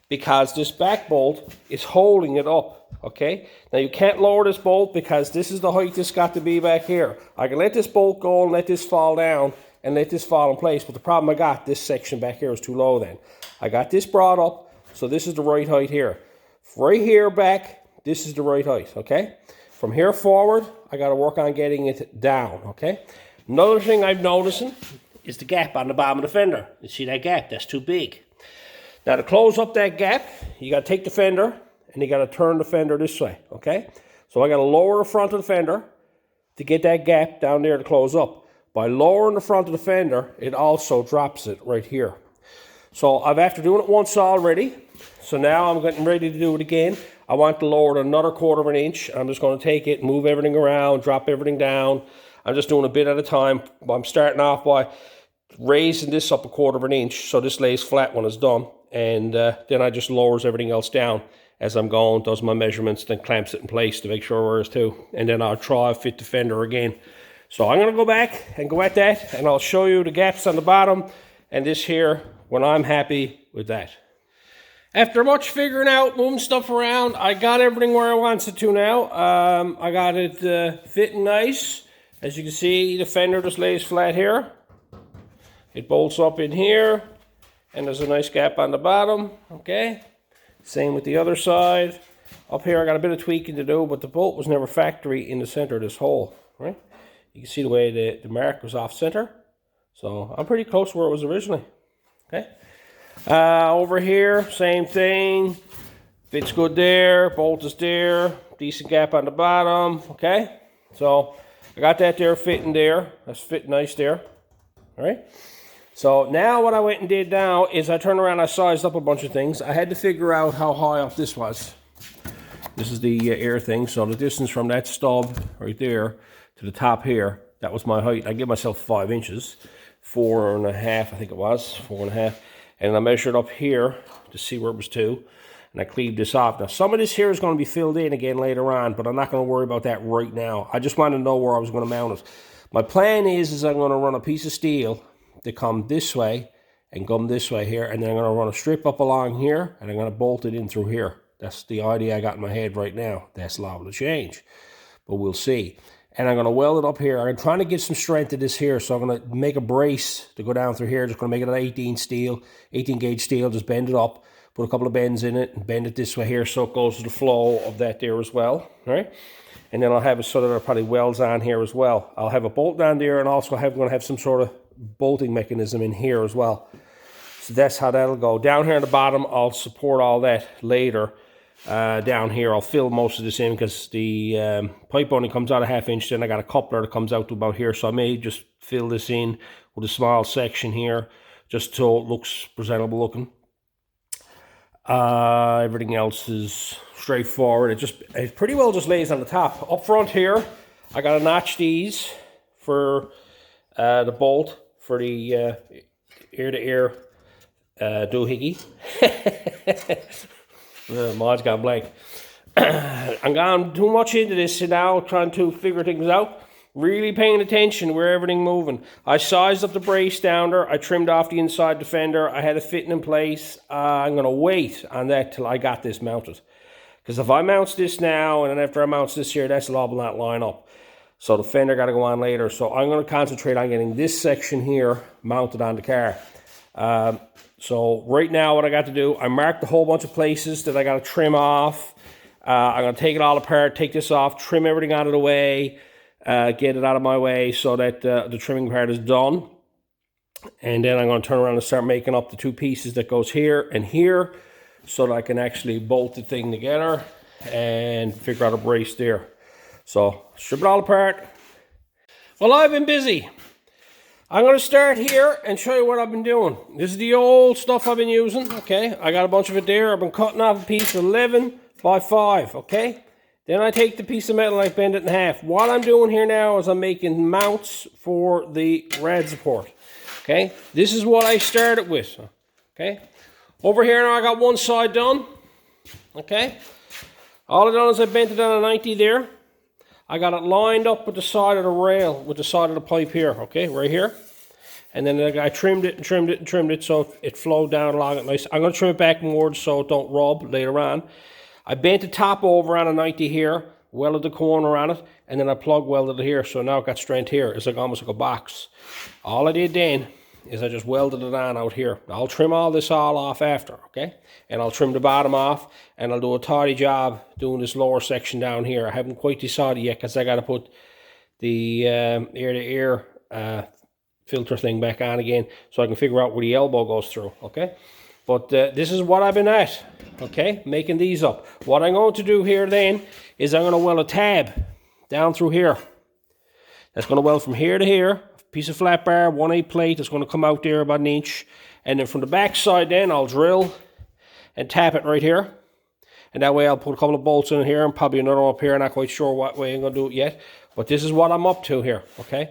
because this back bolt is holding it up, okay? Now, you can't lower this bolt because this is the height this got to be back here. I can let this bolt go and let this fall down and let this fall in place, but the problem I got, this section back here is too low then. I got this brought up, so this is the right height here. Right here back, this is the right height, okay? From here forward, I got to work on getting it down, okay? Another thing I'm noticing is the gap on the bottom of the fender. You see that gap? That's too big. Now, to close up that gap, you got to take the fender and you got to turn the fender this way, okay? So I got to lower the front of the fender to get that gap down there to close up. By lowering the front of the fender, it also drops it right here. So after doing it once already, so now I'm getting ready to do it again. I want to lower it another 1/4 inch. I'm just going to take it, move everything around, drop everything down. I'm just doing a bit at a time. I'm starting off by raising this up 1/4 inch so this lays flat when it's done. And then I just lowers everything else down as I'm going, does my measurements, then clamps it in place to make sure where it's to. And then I'll try to fit the fender again. So I'm going to go back and go at that, and I'll show you the gaps on the bottom and this here when I'm happy with that. After much figuring out, moving stuff around, I got everything where I want it to now. I got it fitting nice. As you can see, the fender just lays flat here. It bolts up in here. And there's a nice gap on the bottom, okay? Same with the other side. Up here, I got a bit of tweaking to do, but the bolt was never factory in the center of this hole, right? You can see the way the mark was off center. So I'm pretty close to where it was originally, okay? Over here, same thing. Fits good there, bolt is there. Decent gap on the bottom, okay? So I got that there fitting there. That's fitting nice there, all right? So now what I went and did now is I turned around, I sized up a bunch of things. I had to figure out how high up this was. This is the air thing, so the distance from that stub right there to the top here, that was my height. I gave myself 5 inches, 4.5, I think it was, 4.5. And I measured up here to see where it was to, and I cleaved this off. Now some of this here is going to be filled in again later on, but I'm not going to worry about that right now. I just wanted to know where I was going to mount it. My plan is I'm going to run a piece of steel to come this way and come this way here, and then I'm going to run a strip up along here, and I'm going to bolt it in through here. That's the idea I got in my head right now. That's liable to change, but we'll see. And I'm going to weld it up here. I'm trying to get some strength to this here, so I'm going to make a brace to go down through here. Just going to make it an 18 gauge steel, just bend it up, put a couple of bends in it, and bend it this way here so it goes to the flow of that there as well, all right? And then I'll have it so that there are probably welds on here as well. I'll have a bolt down there, and also I'm going to have some sort of bolting mechanism in here as well. So that's how that'll go. Down here at the bottom, I'll support all that later down here. I'll fill most of this in because the pipe only comes out a 1/2 inch. Then I got a coupler that comes out to about here, so I may just fill this in with a small section here just so it looks presentable looking. Everything else is straightforward. It pretty well just lays on the top. Up front here, I got to notch these for the bolt for the ear-to-ear doohickey. Mine's gone blank. I'm going too much into this now, trying to figure things out. Really paying attention where everything's moving. I sized up the brace down there. I trimmed off the inside the fender. I had it fitting in place. I'm going to wait on that till I got this mounted. Because if I mount this now, and then after I mount this here, that's all will not line up. So the fender got to go on later. So I'm going to concentrate on getting this section here mounted on the car. So right now what I got to do, I marked a whole bunch of places that I got to trim off. I'm going to take it all apart, take this off, trim everything out of the way, get it out of my way so that the trimming part is done. And then I'm going to turn around and start making up the 2 pieces that goes here and here so that I can actually bolt the thing together and figure out a brace there. So strip it all apart. Well, I've been busy. I'm going to start here and show you what I've been doing. This is the old stuff I've been using, okay? I got a bunch of it there. I've been cutting off a piece 11 by 5, okay? Then I take the piece of metal and I bend it in half. What I'm doing here now is I'm making mounts for the rad support, okay? This is what I started with, okay? Over here now I got one side done, okay? All I've done is I bent it on a 90 there. I got it lined up with the side of the rail, with the side of the pipe here, okay, right here. And then I trimmed it and trimmed it and trimmed it so it flowed down along it nice. I'm going to trim it back more so it don't rub later on. I bent the top over on a 90 here, welded the corner on it, and then I plug welded it here. So now it got strength here. It's like almost like a box. All I did then is I just welded it on out here. I'll trim all this all off after, okay? And I'll trim the bottom off, and I'll do a tidy job doing this lower section down here. I haven't quite decided yet because I got to put the ear-to-ear filter thing back on again so I can figure out where the elbow goes through, okay? But this is what I've been at, okay? Making these up. What I'm going to do here then is I'm going to weld a tab down through here. That's going to weld from here to here. Piece of flat bar, 1/8 plate. It's going to come out there about an inch. And then from the back side then, I'll drill and tap it right here. And that way I'll put a couple of bolts in here and probably another one up here. I'm not quite sure what way I'm going to do it yet. But this is what I'm up to here, okay?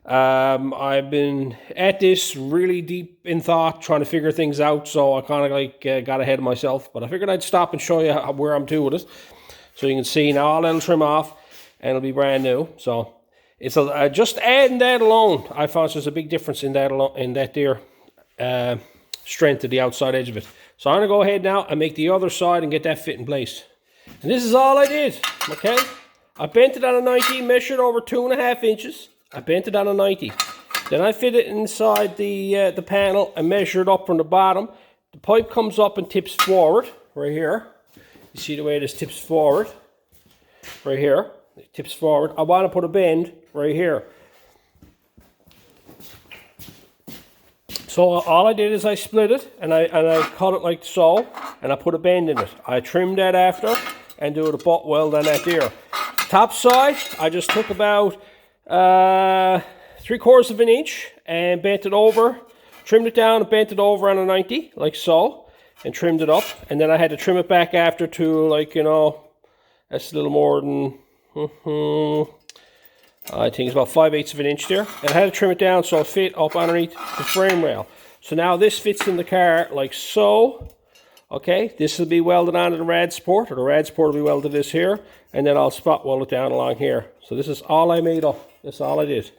I've been at this really deep in thought, trying to figure things out. So I kind of like got ahead of myself. But I figured I'd stop and show you where I'm to with it. So you can see now all that'll trim off and it'll be brand new. So it's just adding that alone, I found there's a big difference in that there strength to the outside edge of it. So I'm going to go ahead now and make the other side and get that fit in place. And this is all I did, okay? I bent it on a 90, measured over 2.5 inches. I bent it on a 90. Then I fit it inside the panel and measured up from the bottom. The pipe comes up and tips forward, right here. You see the way this tips forward, right here. It tips forward. I want to put a bend right here. So all I did is I split it and I cut it like so, and I put a bend in it. I trimmed that after and do the butt weld on that there. Top side, I just took about 3/4 of an inch and bent it over, trimmed it down and bent it over on a 90 like so, and trimmed it up. And then I had to trim it back after to, like, you know, that's a little more than I think it's about 5/8 of an inch there. And I had to trim it down so it fit up underneath the frame rail. So now this fits in the car like so. Okay, this will be welded onto the rad support, or the rad support will be welded to this here, and then I'll spot weld it down along here. So this is all I made up. That's all I did.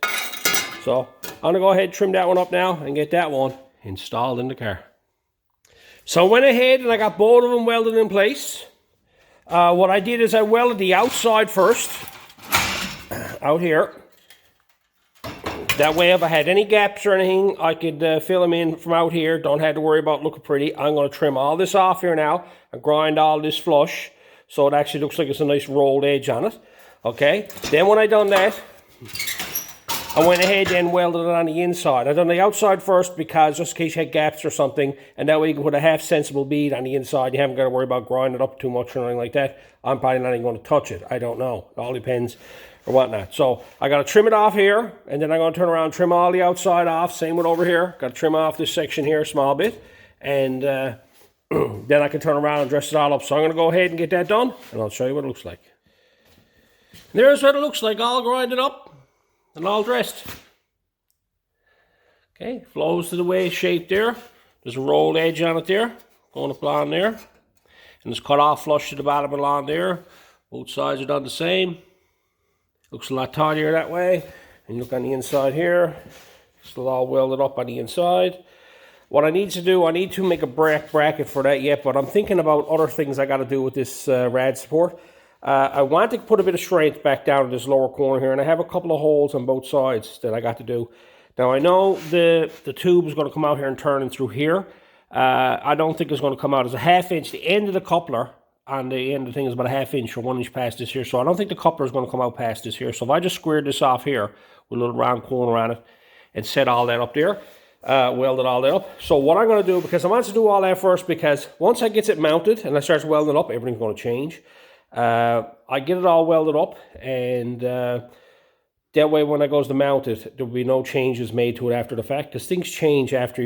So I'm gonna go ahead and trim that one up now and get that one installed in the car. So I went ahead and I got both of them welded in place. What I did is I welded the outside first, out here. That way if I had any gaps or anything, I could fill them in from out here. Don't have to worry about looking pretty. I'm going to trim all this off here now and grind all this flush so it actually looks like it's a nice rolled edge on it. Okay, then when I done that, I went ahead and welded it on the inside. I done the outside first because just in case you had gaps or something, and that way you can put a half sensible bead on the inside. You haven't got to worry about grinding it up too much or anything like that. I'm probably not even going to touch it. I don't know. It all depends or whatnot. So I got to trim it off here, and then I'm going to turn around and trim all the outside off. Same with over here. Got to trim off this section here a small bit, and then I can turn around and dress it all up. So I'm going to go ahead and get that done, and I'll show you what it looks like. And there's what it looks like, all grinded up and all dressed. Okay, flows to the way shaped there. There's a rolled edge on it there, going up along there. And it's cut off flush to the bottom along there. Both sides are done the same. Looks a lot tidier that way. And you look on the inside here, still all welded up on the inside. What I need to do, I need to make a bracket for that yet, but I'm thinking about other things I got to do with this rad support. I want to put a bit of strength back down in this lower corner here, and I have a couple of holes on both sides that I got to do. Now I know the tube is going to come out here and turn in through here. I don't think it's going to come out as a ½ inch. The end of the coupler on the end of the thing is about a ½ inch or 1 inch past this here, so I don't think the coupler is going to come out past this here. So if I just squared this off here with a little round corner on it and set all that up there, welded all that up. So what I'm going to do, because I want to do all that first, because once I get it mounted and I start welding it up, everything's going to change. I get it all welded up, and that way when I goes to mount it, there will be no changes made to it after the fact, because things change after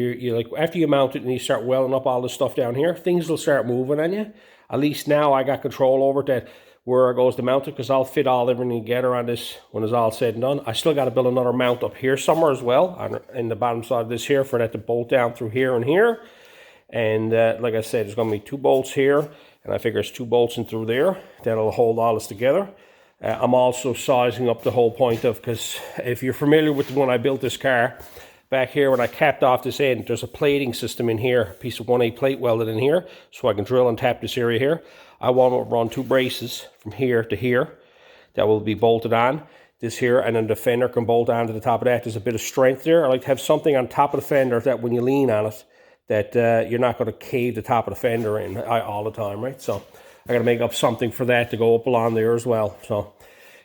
after you mount it and you start welding up all this stuff down here. Things will start moving on you. At least now I got control over it, that where it goes to mount it, because I'll fit everything together on this when it's all said and done. I still got to build another mount up here somewhere as well, in the bottom side of this here, for that to bolt down through here and here. And like I said, there's going to be 2 bolts here, and I figure it's 2 bolts in through there. That'll hold all this together. I'm also sizing up the whole point of, because if you're familiar with when I built this car, back here when I capped off this end, there's a plating system in here, a piece of 1/8 plate welded in here, so I can drill and tap this area here. I want to run 2 braces from here to here that will be bolted on. This here, and then the fender can bolt onto the top of that. There's a bit of strength there. I like to have something on top of the fender that when you lean on it, that you're not going to cave the top of the fender in all the time, right? So I got to make up something for that to go up along there as well. So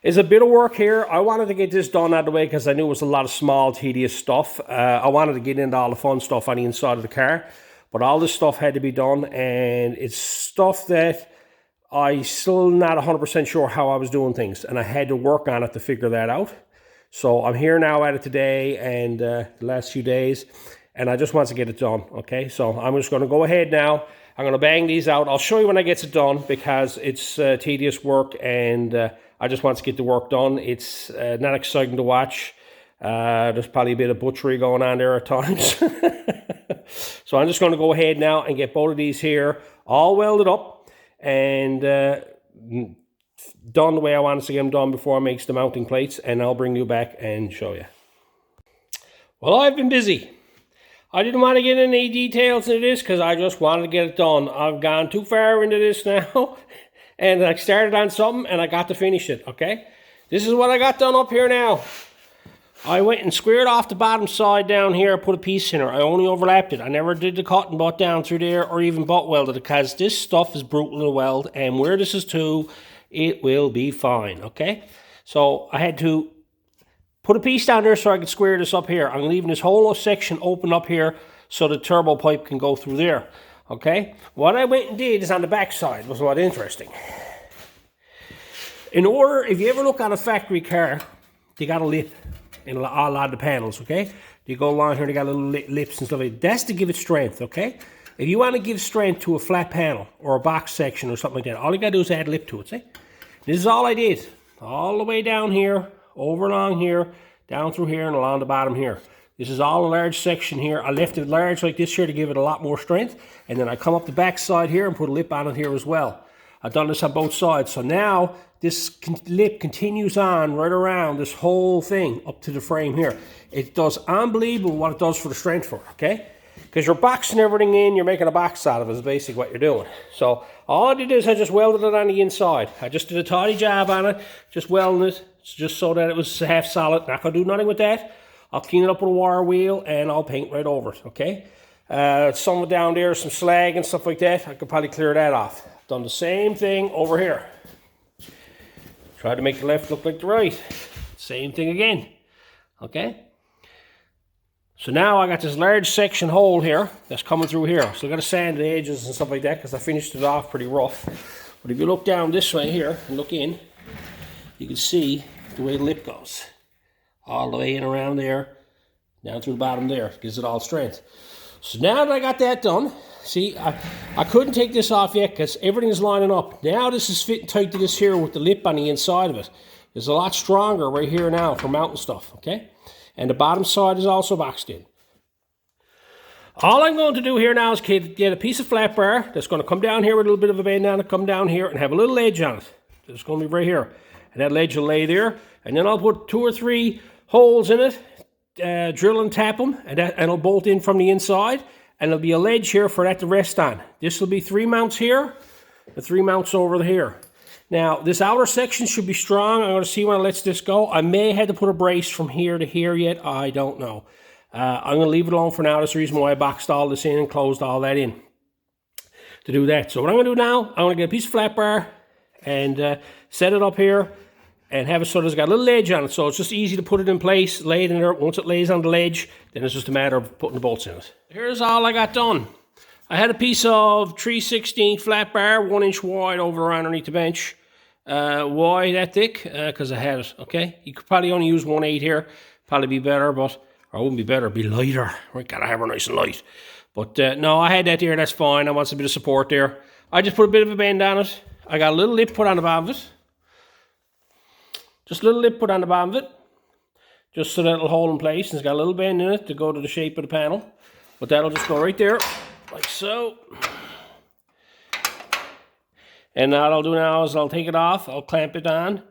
it's a bit of work here. I wanted to get this done out of the way because I knew it was a lot of small, tedious stuff. I wanted to get into all the fun stuff on the inside of the car, but all this stuff had to be done, and it's stuff that I still not 100% sure how I was doing things, and I had to work on it to figure that out. So I'm here now at it today and the last few days, and I just want to get it done, okay? So I'm just going to go ahead now. I'm going to bang these out. I'll show you when I get it done, because it's tedious work, and I just want to get the work done. It's not exciting to watch. There's probably a bit of butchery going on there at times. So I'm just going to go ahead now and get both of these here all welded up and done the way I want to see them done before I make the mounting plates, and I'll bring you back and show you. Well, I've been busy. I didn't want to get any details into this because I just wanted to get it done. I've gone too far into this now, and I started on something and I got to finish it, okay? This is what I got done up here now. I went and squared off the bottom side down here, put a piece in her. I only overlapped it. I never did the cut and butt down through there or even butt welded it, because this stuff is brutal to weld, and where this is to, it will be fine, okay? So I had to put a piece down there so I could square this up here. I'm leaving this whole section open up here so the turbo pipe can go through there, okay? What I went and did is on the back side was what interesting. In order, if you ever look on a factory car, they got a lip in a lot of the panels, okay? You go along here, they got little lips and stuff like that. That's to give it strength, okay? If you want to give strength to a flat panel or a box section or something like that, all you got to do is add lip to it, see? This is all I did. All the way down here, over along here, down through here, and along the bottom here. This is all a large section here. I left it large like this here to give it a lot more strength, and then I come up the back side here and put a lip on it here as well. I've done this on both sides, so now this lip continues on right around this whole thing up to the frame here. It does unbelievable what it does for the strength for it, okay? Because you're boxing everything in, you're making a box out of it is basically what you're doing. So all I did is I just welded it on the inside. I just did a tidy job on it, just welding it, just so that it was half solid. Not going to do nothing with that. I'll clean it up with a wire wheel and I'll paint right over it, okay? Some down there, some slag and stuff like that, I could probably clear that off. Done the same thing over here. Try to make the left look like the right. Same thing again. Okay? So now I got this large section hole here that's coming through here. So I got to sand the edges and stuff like that because I finished it off pretty rough. But if you look down this way here and look in, you can see the way the lip goes. All the way in around there, down through the bottom there. Gives it all strength. So now that I got that done, see, I couldn't take this off yet because everything is lining up. Now this is fitting tight to this here with the lip on the inside of it. It's a lot stronger right here now for mounting stuff, okay? And the bottom side is also boxed in. All I'm going to do here now is get a piece of flat bar that's going to come down here with a little bit of a bend on it, come down here and have a little edge on it. It's going to be right here. And that ledge will lay there. And then I'll put 2 or 3 holes in it, drill and tap them, and it'll bolt in from the inside. And there'll be a ledge here for that to rest on. This will be 3 mounts here and 3 mounts over here. Now, this outer section should be strong. I'm going to see when it lets this go. I may have to put a brace from here to here yet. I don't know. I'm going to leave it alone for now. That's the reason why I boxed all this in and closed all that in to do that. So what I'm going to do now, I'm going to get a piece of flat bar and set it up here and have it so it's got a little ledge on it. So it's just easy to put it in place, lay it in there. Once it lays on the ledge, then it's just a matter of putting the bolts in it. Here's all I got done. I had a piece of 3/16 flat bar, 1 inch wide over underneath the bench. Why that thick? Because I had it, okay? You could probably only use 1/8 here. Probably be better, but, or it wouldn't be better, it'd be lighter. We gotta have her nice and light. But no, I had that there, that's fine. I want a bit of support there. I just put a bit of a bend on it. I got a little lip put on the bottom of it. Just a little lip put on the bottom of it. Just so that it'll hold in place. And it's got a little bend in it to go to the shape of the panel. But that'll just go right there, like so. And now what I'll do now is I'll take it off, I'll clamp it on,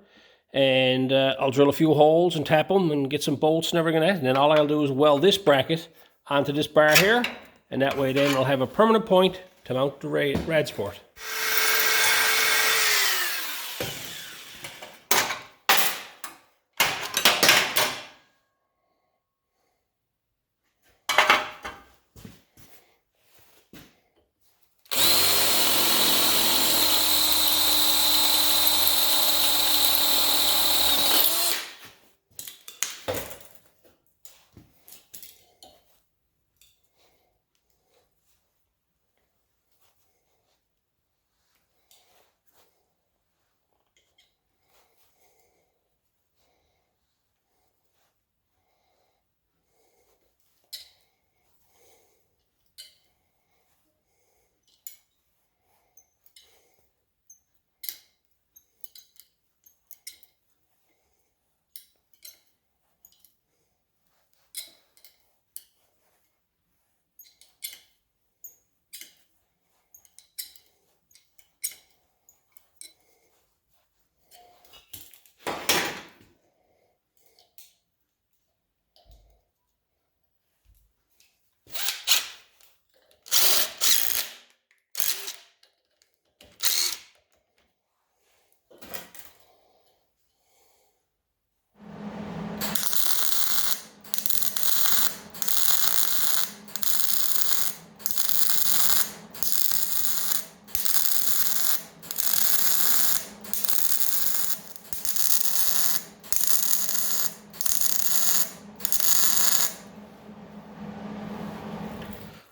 and I'll drill a few holes and tap them and get some bolts and everything like that. And then all I'll do is weld this bracket onto this bar here, and that way then I'll have a permanent point to mount the rad support.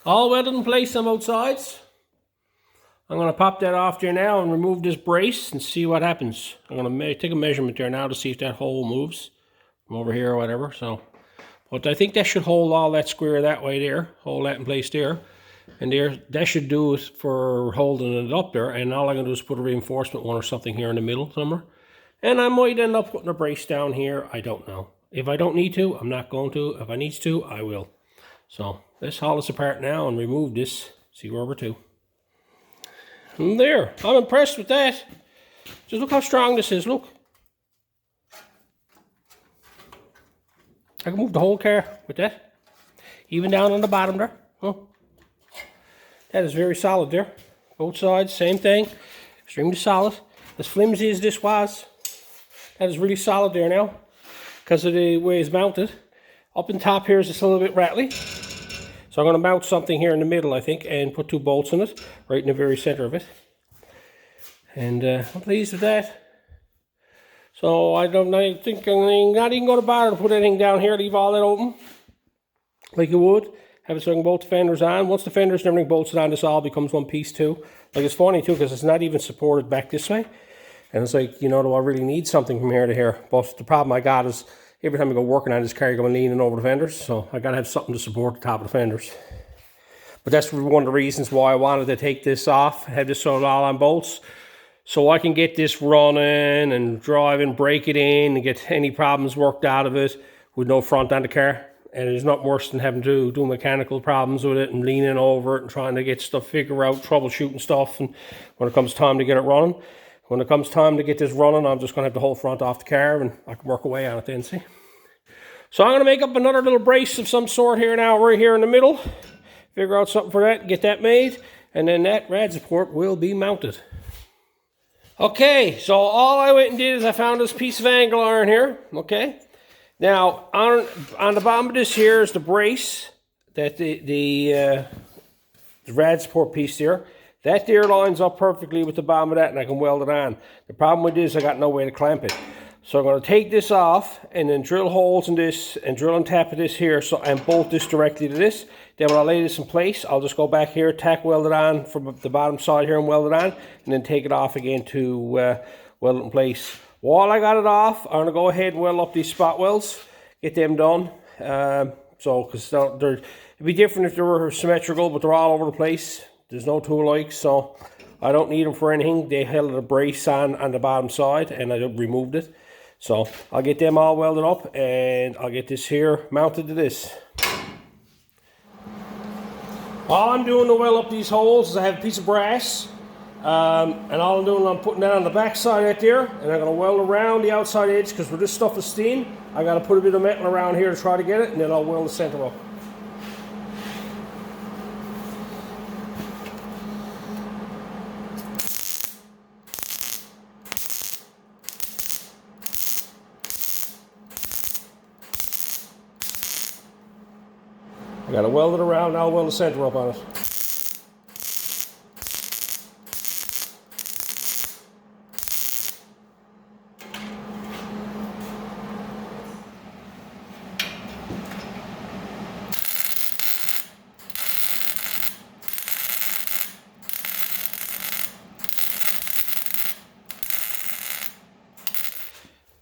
All welded in place on both sides. I'm going to pop that off there now and remove this brace and see what happens. I'm going to take a measurement there now to see if that hole moves from over here or whatever. So, but I think that should hold all that square that way there. Hold that in place there. And there, that should do it for holding it up there. And all I'm going to do is put a reinforcement one or something here in the middle somewhere. And I might end up putting a brace down here. I don't know. If I don't need to, I'm not going to. If I need to, I will. So let's haul this apart now and remove this. See where we're to. And there. I'm impressed with that. Just look how strong this is. Look. I can move the whole car with that. Even down on the bottom there. Oh. That is very solid there. Both sides, same thing. Extremely solid. As flimsy as this was, that is really solid there now. Because of the way it's mounted. Up in top here is just a little bit rattly. So I'm going to mount something here in the middle, I think, and put 2 bolts in it, right in the very center of it. And I'm pleased with that. So I think I'm not even going to bother to put anything down here. Leave all that open like you would. Have it so I can bolt the fenders on. Once the fenders and everything bolted on, this all becomes one piece too. Like, it's funny too, because it's not even supported back this way. And it's like, you know, do I really need something from here to here? But the problem I got is every time I go working on this car, I'm leaning over the fenders. So I got to have something to support the top of the fenders. But that's one of the reasons why I wanted to take this off, have this all on bolts, so I can get this running and drive and break it in and get any problems worked out of it with no front on the car. And there's not worse than having to do mechanical problems with it and leaning over it and trying to get stuff, figure out, troubleshooting stuff. And when it comes time to get it running, when it comes time to get this running, I'm just going to have the whole front off the car and I can work away on it then, see. So I'm going to make up another little brace of some sort here now, right here in the middle. Figure out something for that, get that made, and then that rad support will be mounted. Okay, so all I went and did is I found this piece of angle iron here, okay? Now, on the bottom of this here is the brace, that the rad support piece there. That there lines up perfectly with the bottom of that, and I can weld it on. The problem with this, I got no way to clamp it. So I'm going to take this off, and then drill holes in this, and drill and tap this here, and bolt this directly to this. Then when I lay this in place, I'll just go back here, tack weld it on from the bottom side here and weld it on, and then take it off again to weld it in place. While I got it off, I'm going to go ahead and weld up these spot welds, get them done. Because it'd be different if they were symmetrical, but they're all over the place. There's no tool likes, so I don't need them for anything. They held a brace on the bottom side, and I removed it. So I'll get them all welded up, and I'll get this here mounted to this. All I'm doing to weld up these holes is I have a piece of brass. And all I'm doing, I'm putting that on the back side right there, and I'm going to weld around the outside edge, because where this stuff is steam, I got to put a bit of metal around here to try to get it, and then I'll weld the center up. I got to weld it around, and I'll weld the center up on it.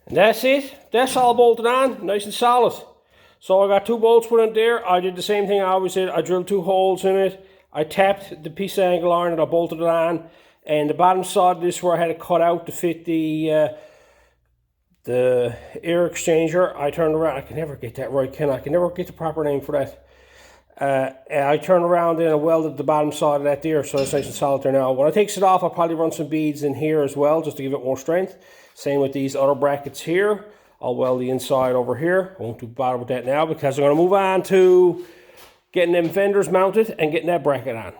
And that's it. That's all bolted on, nice and solid. So I got 2 bolts put in there. I did the same thing I always did. I drilled 2 holes in it. I tapped the piece of angle iron and I bolted it on. And the bottom side of this, where I had it cut out to fit the air exchanger, I turned around. I can never get that right, can I? I can never get the proper name for that. I turned around and I welded the bottom side of that there, so it's nice and solid there now. When I take it off, I'll probably run some beads in here as well, just to give it more strength. Same with these other brackets here. I'll weld the inside over here. I won't bother with that now, because I'm going to move on to getting them fenders mounted and getting that bracket on.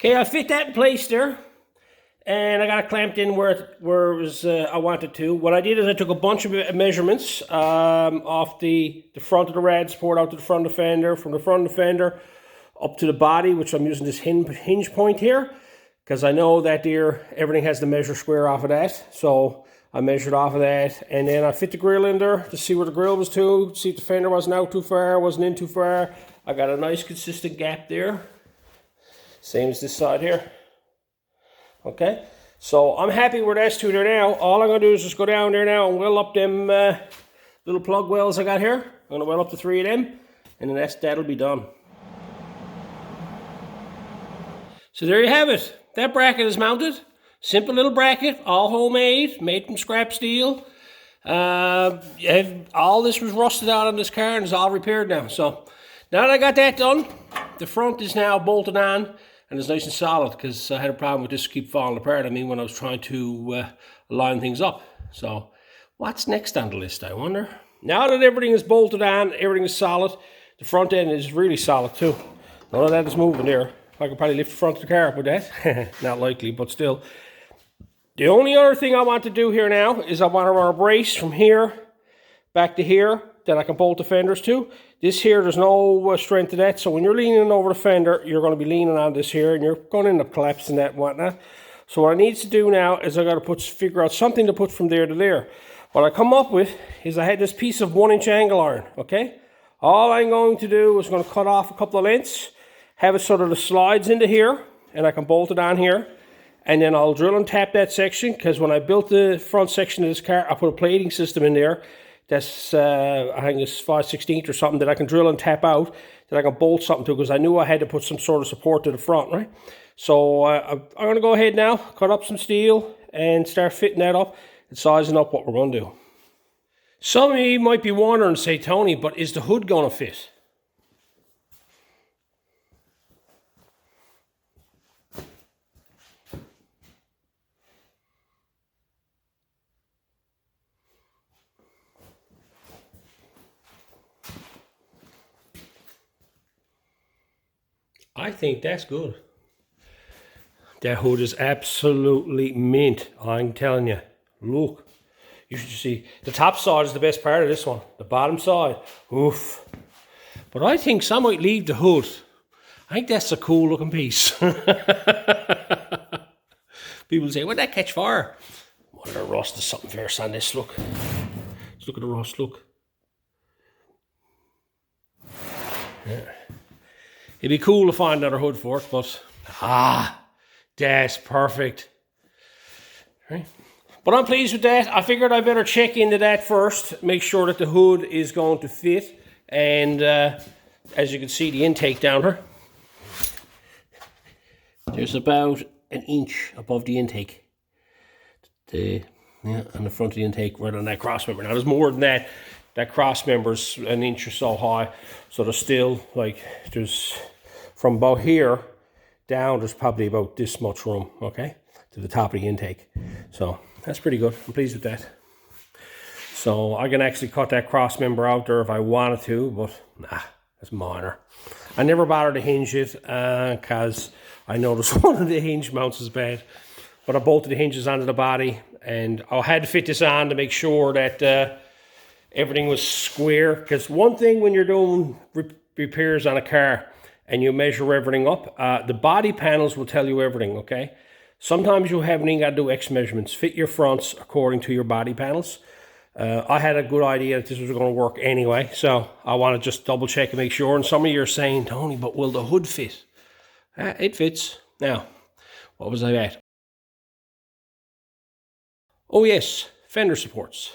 Okay, I fit that in place there, and I got it clamped in where it was I wanted to. What I did is I took a bunch of measurements off the front of the rad support out to the front of the fender, from the front of the fender up to the body, which I'm using this hinge point here, because I know that there everything has to measure square off of that. So I measured off of that, and then I fit the grill in there to see where the grill was to, see if the fender wasn't out too far, wasn't in too far. I got a nice consistent gap there. Same as this side here. Okay, so I'm happy where that's to there now. All I'm going to do is just go down there now and weld up them little plug welds I got here. I'm going to weld up the 3 of them, and then that'll be done. So there you have it. That bracket is mounted. Simple little bracket, all homemade, made from scrap steel. All this was rusted out on this car and it's all repaired now. So now that I got that done, the front is now bolted on and it's nice and solid, because I had a problem with this keep falling apart. I mean, when I was trying to line things up. So what's next on the list, I wonder? Now that everything is bolted on, everything is solid, the front end is really solid too. None of that is moving there. I could probably lift the front of the car up with that. Not likely, but still. The only other thing I want to do here now is I want to run a brace from here back to here that I can bolt the fenders to. This here, there's no strength to that, so when you're leaning over the fender, you're going to be leaning on this here, and you're going to end up collapsing that and whatnot. So what I need to do now is I got to figure out something to put from there to there. What I come up with is I had this piece of 1-inch angle iron, okay? All I'm going to do is going to cut off a couple of lengths, have it so that it slides into here, and I can bolt it on here. And then I'll drill and tap that section, because when I built the front section of this car, I put a plating system in there. That's, I think it's 5/16 or something that I can drill and tap out, that I can bolt something to, because I knew I had to put some sort of support to the front, right? So I'm going to go ahead now, cut up some steel, and start fitting that up and sizing up what we're going to do. Some of you might be wondering, say, Tony, but is the hood going to fit? I think that's good. That hood is absolutely mint, I'm telling you. Look, you should see. The top side is the best part of this one. The bottom side, oof. But I think some might leave the hood. I think that's a cool looking piece. People say, where'd that catch fire? What are the rust or something fierce on this, look. Let's look at the rust, look. Yeah. It'd be cool to find another hood for it, but that's perfect. Right. But I'm pleased with that. I figured I better check into that first, make sure that the hood is going to fit. And as you can see, the intake down here, there's about an inch above the intake. On the front of the intake, right on that cross member. Now there's more than that. That cross member's an inch or so high, so there's still, like, there's from about here down, there's probably about this much room, okay, to the top of the intake. So that's pretty good. I'm pleased with that. So I can actually cut that cross member out there if I wanted to, but nah, that's minor. I never bothered to hinge it because I noticed one of the hinge mounts is bad. But I bolted the hinges onto the body, and I had to fit this on to make sure that everything was square, because one thing when you're doing repairs on a car and you measure everything up, the body panels will tell you everything, okay? Sometimes you haven't even got to do X measurements. Fit your fronts according to your body panels. I had a good idea that this was going to work anyway, so I want to just double check and make sure. And some of you are saying, Tony, but will the hood fit? It fits. Now, what was I at? Oh yes, fender supports.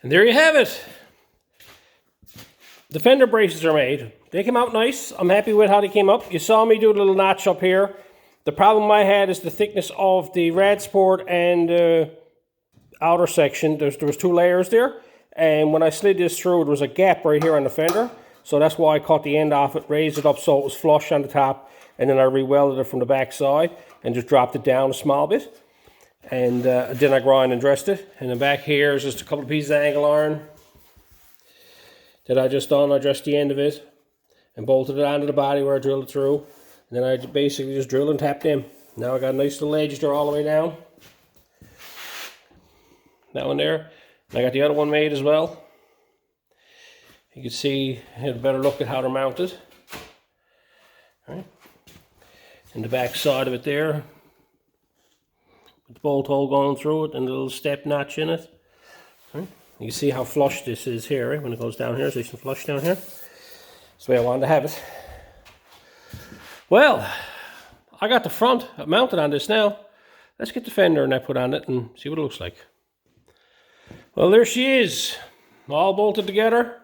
And there you have it. The fender braces are made. They came out nice. I'm happy with how they came up. You saw me do a little notch up here. The problem I had is the thickness of the rad support and outer section. There was 2 layers there. And when I slid this through, there was a gap right here on the fender. So that's why I cut the end off it, raised it up so it was flush on the top. And then I re-welded it from the back side and just dropped it down a small bit. And then I grind and dressed it. And then back here is just a couple of pieces of angle iron that I just done. I dressed the end of it and bolted it onto the body where I drilled it through. And then I basically just drilled and tapped in. Now I got a nice little edge there all the way down. That one there. And I got the other one made as well. You can see, had a better look at how they're mounted. All right. And the back side of it there, with the bolt hole going through it and the little step notch in it. Right. You can see how flush this is here, right? When it goes down here, so you can flush down here. That's the way I wanted to have it. Well, I got the front mounted on this now. Let's get the fender and that put on it and see what it looks like. Well, there she is, all bolted together.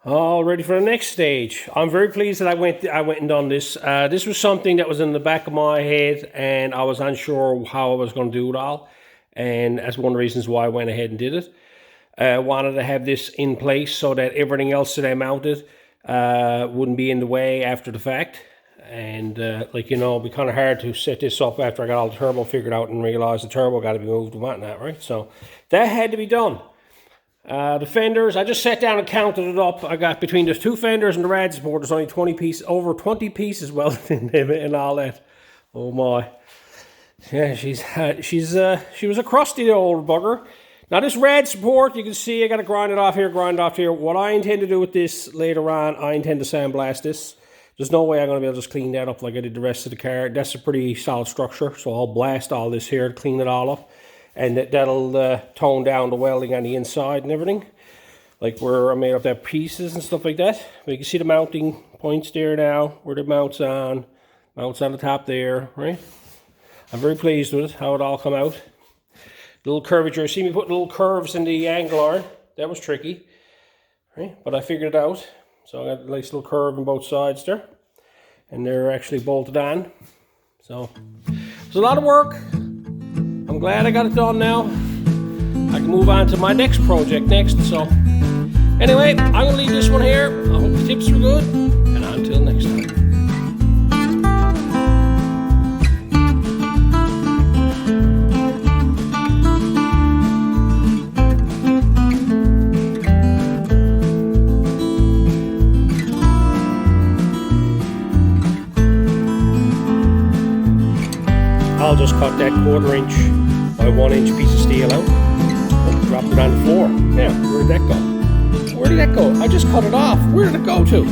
All ready for the next stage. I'm very pleased that I went and done this. This was something that was in the back of my head, and I was unsure how I was going to do it all. And that's one of the reasons why I went ahead and did it. I wanted to have this in place so that everything else that I mounted wouldn't be in the way after the fact. And like, you know, it'd be kind of hard to set this up after I got all the turbo figured out and realized the turbo got to be moved and whatnot, right? So that had to be done. The fenders, I just sat down and counted it up. I got between the 2 fenders and the rad support, there's only 20 pieces, over 20 pieces welded in them and all that. Oh my. Yeah, she was a crusty old bugger. Now this rad support, you can see I got to grind it off here, grind it off here. What I intend to do with this later on, I intend to sandblast this. There's no way I'm going to be able to just clean that up like I did the rest of the car. That's a pretty solid structure, so I'll blast all this here, clean it all up. And that'll tone down the welding on the inside and everything. Like where I made up that pieces and stuff like that. But you can see the mounting points there now, where the mounts on the top there, right? I'm very pleased with it, how it all come out. Little curvature, see me putting little curves in the angle iron. That was tricky, right? But I figured it out. So I got a nice little curve on both sides there. And they're actually bolted on. So it's a lot of work. I'm glad I got it done now. I can move on to my next project next. So anyway, I'm going to leave this one here. I hope the tips were good. And until next time. I'll just cut that 1/4 inch by 1 inch piece of steel out and drop it on the floor. Yeah, where did that go? Where did that go? I just cut it off. Where did it go to?